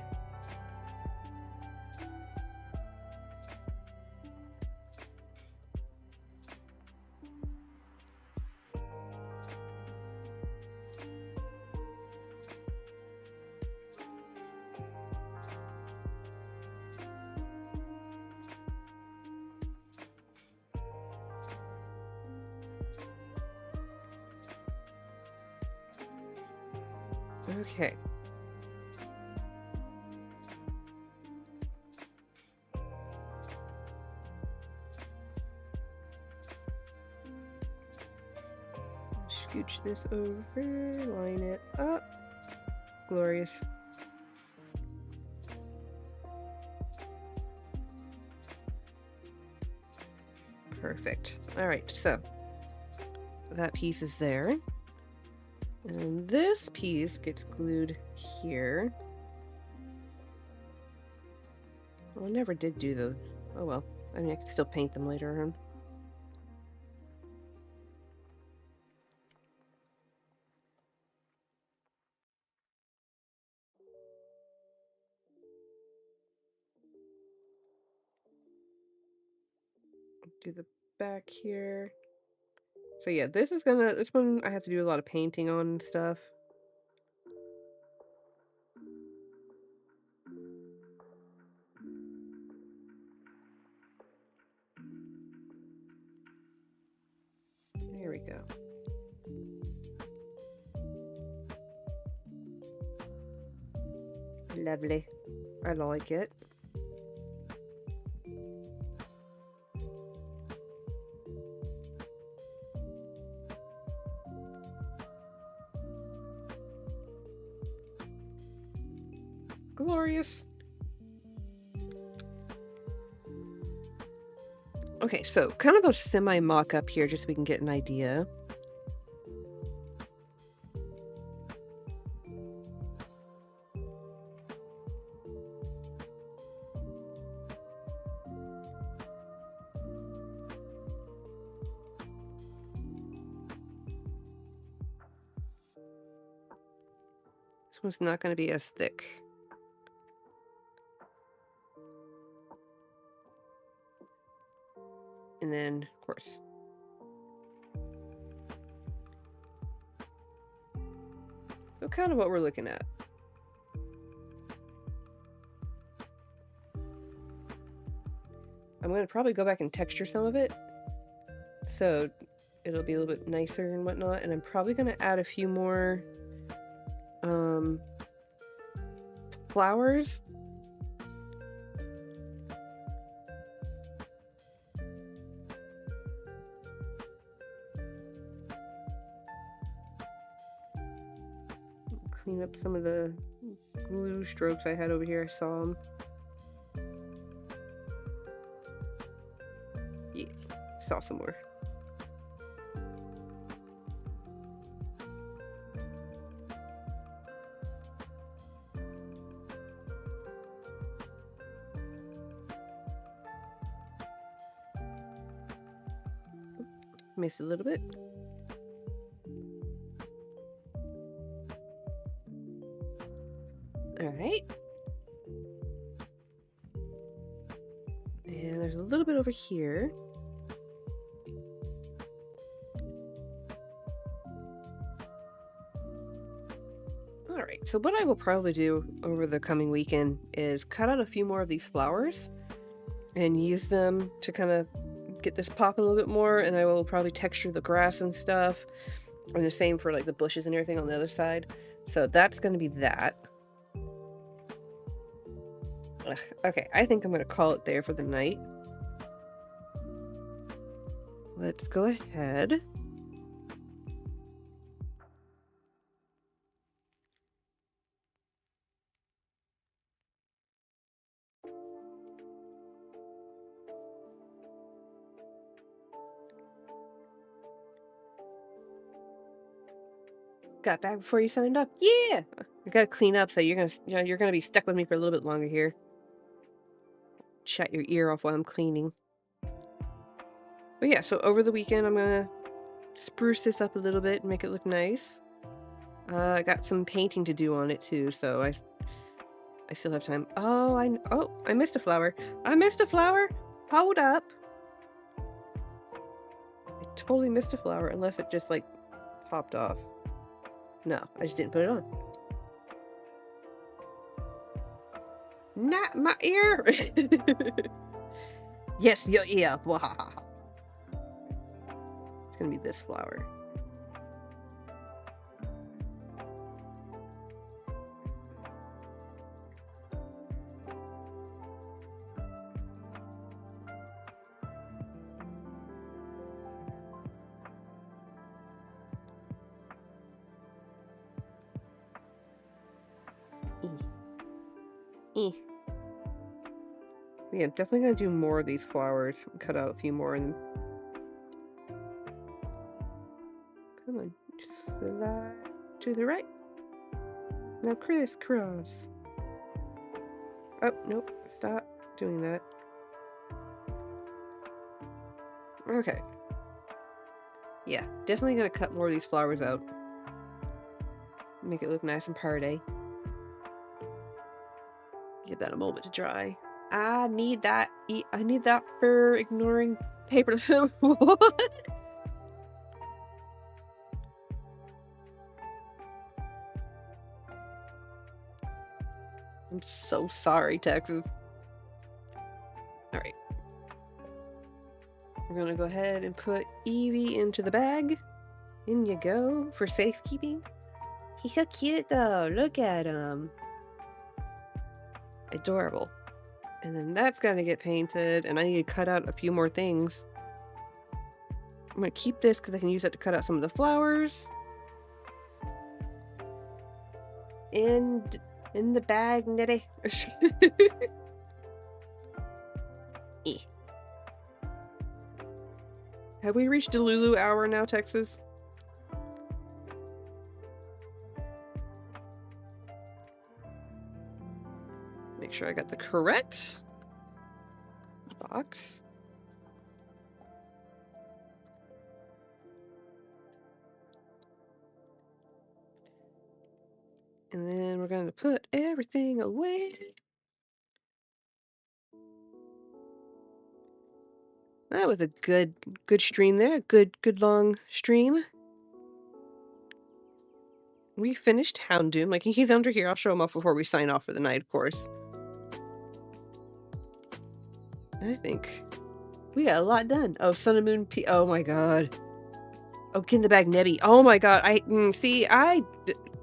A: Okay. Scooch this over, line it up. Glorious. Perfect. Alright, so that piece is there. And this piece gets glued here. Well, I never did do those. Oh well. I mean, I can still paint them later on. Do the back here. So yeah, this one I have to do a lot of painting on and stuff. There we go. Lovely. I like it. Glorious. Okay, so kind of a semi mock-up here just so we can get an idea. This one's not going to be as thick. And then, of course. So kind of what we're looking at. I'm going to probably go back and texture some of it. So it'll be a little bit nicer and whatnot. And I'm probably going to add a few more flowers. Clean up some of the glue strokes I had over here. I saw them. Yeah, saw some more. Missed a little bit. Alright. And there's a little bit over here. Alright, so what I will probably do over the coming weekend is cut out a few more of these flowers and use them to kind of get this popping a little bit more, and I will probably texture the grass and stuff. And the same for like the bushes and everything on the other side. So that's going to be that. Ugh, okay, I think I'm going to call it there for the night. Let's go ahead. Got back before you signed up. Yeah, I gotta clean up, so you're gonna be stuck with me for a little bit longer here. Shut your ear off while I'm cleaning. But yeah, so over the weekend I'm gonna spruce this up a little bit and make it look nice. I got some painting to do on it too, so I still have time. Oh, I missed a flower. I missed a flower. Hold up. I totally missed a flower unless it just like popped off. No, I just didn't put it on. Not my ear. Yes, yeah. It's gonna be this flower. Yeah, I'm definitely gonna do more of these flowers. Cut out a few more and come on, slide to the right. Now crisscross. Oh, nope, stop doing that. Okay. Yeah, definitely gonna cut more of these flowers out. Make it look nice and pretty. Give that a moment to dry. I need that. I need that for ignoring paper. What? I'm so sorry, Texas. Alright. We're gonna go ahead and put Eevee into the bag. In you go for safekeeping. He's so cute though. Look at him. Adorable. And then that's gonna get painted, and I need to cut out a few more things. I'm gonna keep this because I can use that to cut out some of the flowers. And in the bag, Nettie. Have we reached Delulu hour now, Texas? Make sure I got the correct box. And then we're going to put everything away. That was a good stream there. Good long stream. We finished Houndoom. Like, he's under here. I'll show him off before we sign off for the night, of course. I think we got a lot done. Oh, Sun and Moon oh my god. Oh, get in the bag, Nebby. Oh my god.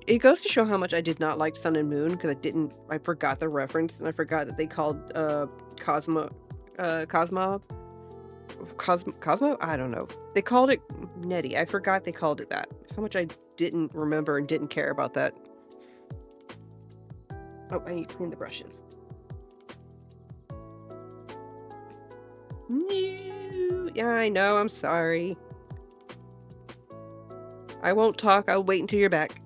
A: It goes to show how much I did not like Sun and Moon because I forgot the reference and I forgot that they called Cosmo? I don't know. They called it Nettie. I forgot they called it that. How much I didn't remember and didn't care about that. Oh, I need to clean the brushes. No. Yeah, I know. I'm sorry. I won't talk. I'll wait until you're back.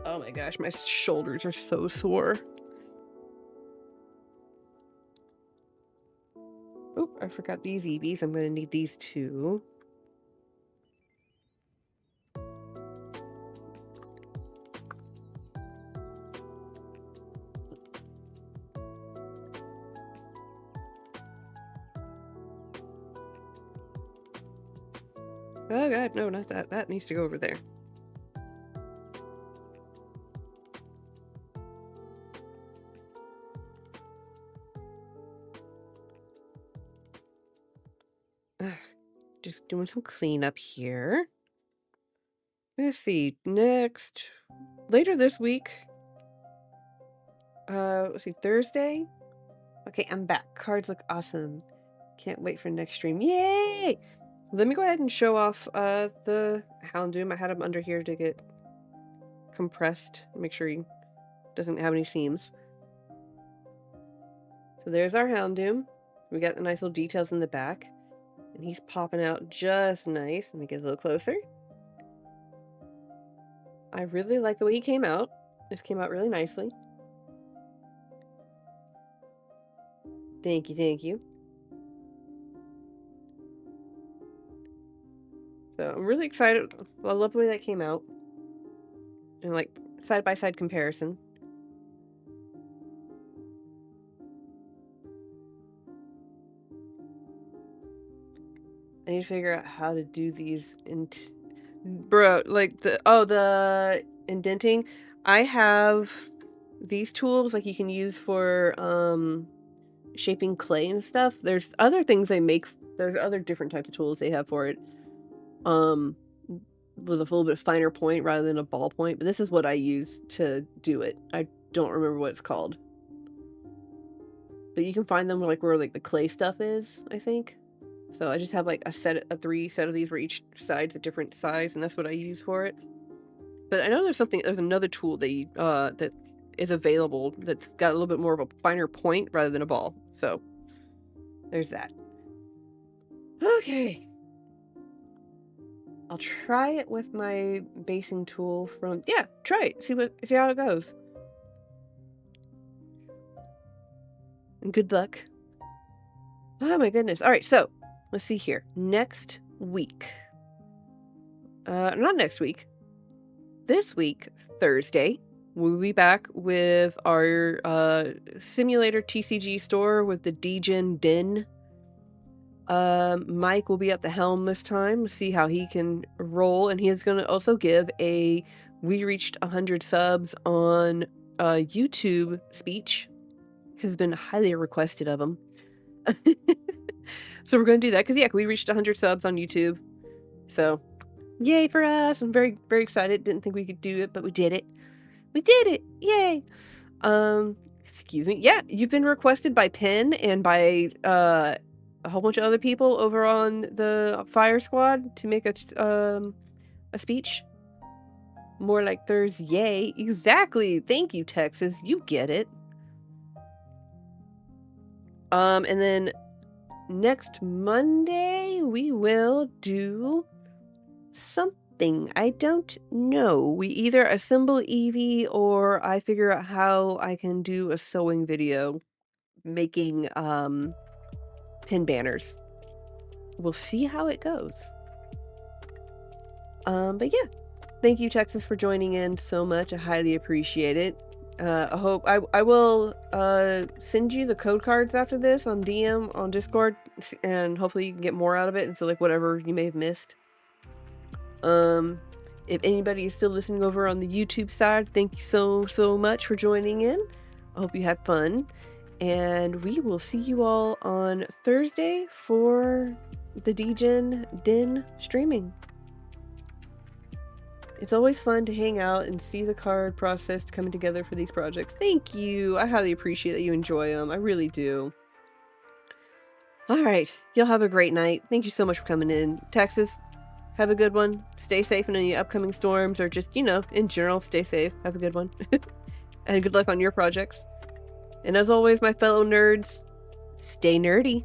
A: Oh my gosh, my shoulders are so sore. Oh, I forgot these Eevees. I'm gonna need these too. Oh god, no, not that. That needs to go over there. Just doing some cleanup here. Let's see, next, later this week, let's see, Thursday? Okay, I'm back. Cards look awesome. Can't wait for next stream. Yay! Let me go ahead and show off, the Houndoom. I had him under here to get compressed. Make sure he doesn't have any seams. So there's our Houndoom. We got the nice little details in the back. And he's popping out just nice. Let me get a little closer. I really like the way he came out. This came out really nicely. Thank you, thank you. So I'm really excited. I love the way that came out. And like side-by-side comparison. I need to figure out how to do these bro, like the indenting. I have these tools like you can use for shaping clay and stuff. There's other things they make. There's other different types of tools they have for it. With a little bit finer point rather than a ball point, but this is what I use to do it. I don't remember what it's called. But you can find them like where like the clay stuff is, I think. So I just have like a 3 set of these where each side's a different size, and that's what I use for it. But I know there's another tool that is available that's got a little bit more of a finer point rather than a ball. So there's that. Okay. I'll try it with my basing tool from try it. See how it goes. And good luck. Oh my goodness. All right, so let's see here. Next week. Not next week. This week, Thursday, we'll be back with our simulator TCG store with the Degen Den. Mike will be at the helm this time. See how he can roll, and he is going to also give we reached 100 subs on YouTube speech. Has been highly requested of him. So we're going to do that because we reached 100 subs on YouTube. So yay for us. I'm very, very excited. Didn't think we could do it, but we did it. We did it. Yay. Excuse me. Yeah, you've been requested by Penn and by a whole bunch of other people over on the Fire Squad to make a speech. More like Thursday. Yay. Exactly. Thank you, Texas. You get it. And then next Monday we will do something. I don't know. We either assemble Eevee or I figure out how I can do a sewing video making pin banners. We'll see how it goes. But yeah, thank you, Texas, for joining in so much. I highly appreciate it. I hope I will send you the code cards after this on DM on Discord, and hopefully you can get more out of it, and so like whatever you may have missed. If anybody is still listening over on the YouTube side, thank you so much for joining in. I hope you had fun, and we will see you all on Thursday for the Degen Den streaming. It's always fun to hang out and see the card process coming together for these projects. Thank you. I highly appreciate that you enjoy them. I really do. All right. Y'all have a great night. Thank you so much for coming in. Texas, have a good one. Stay safe in any upcoming storms or just, in general, stay safe. Have a good one. And good luck on your projects. And as always, my fellow nerds, stay nerdy.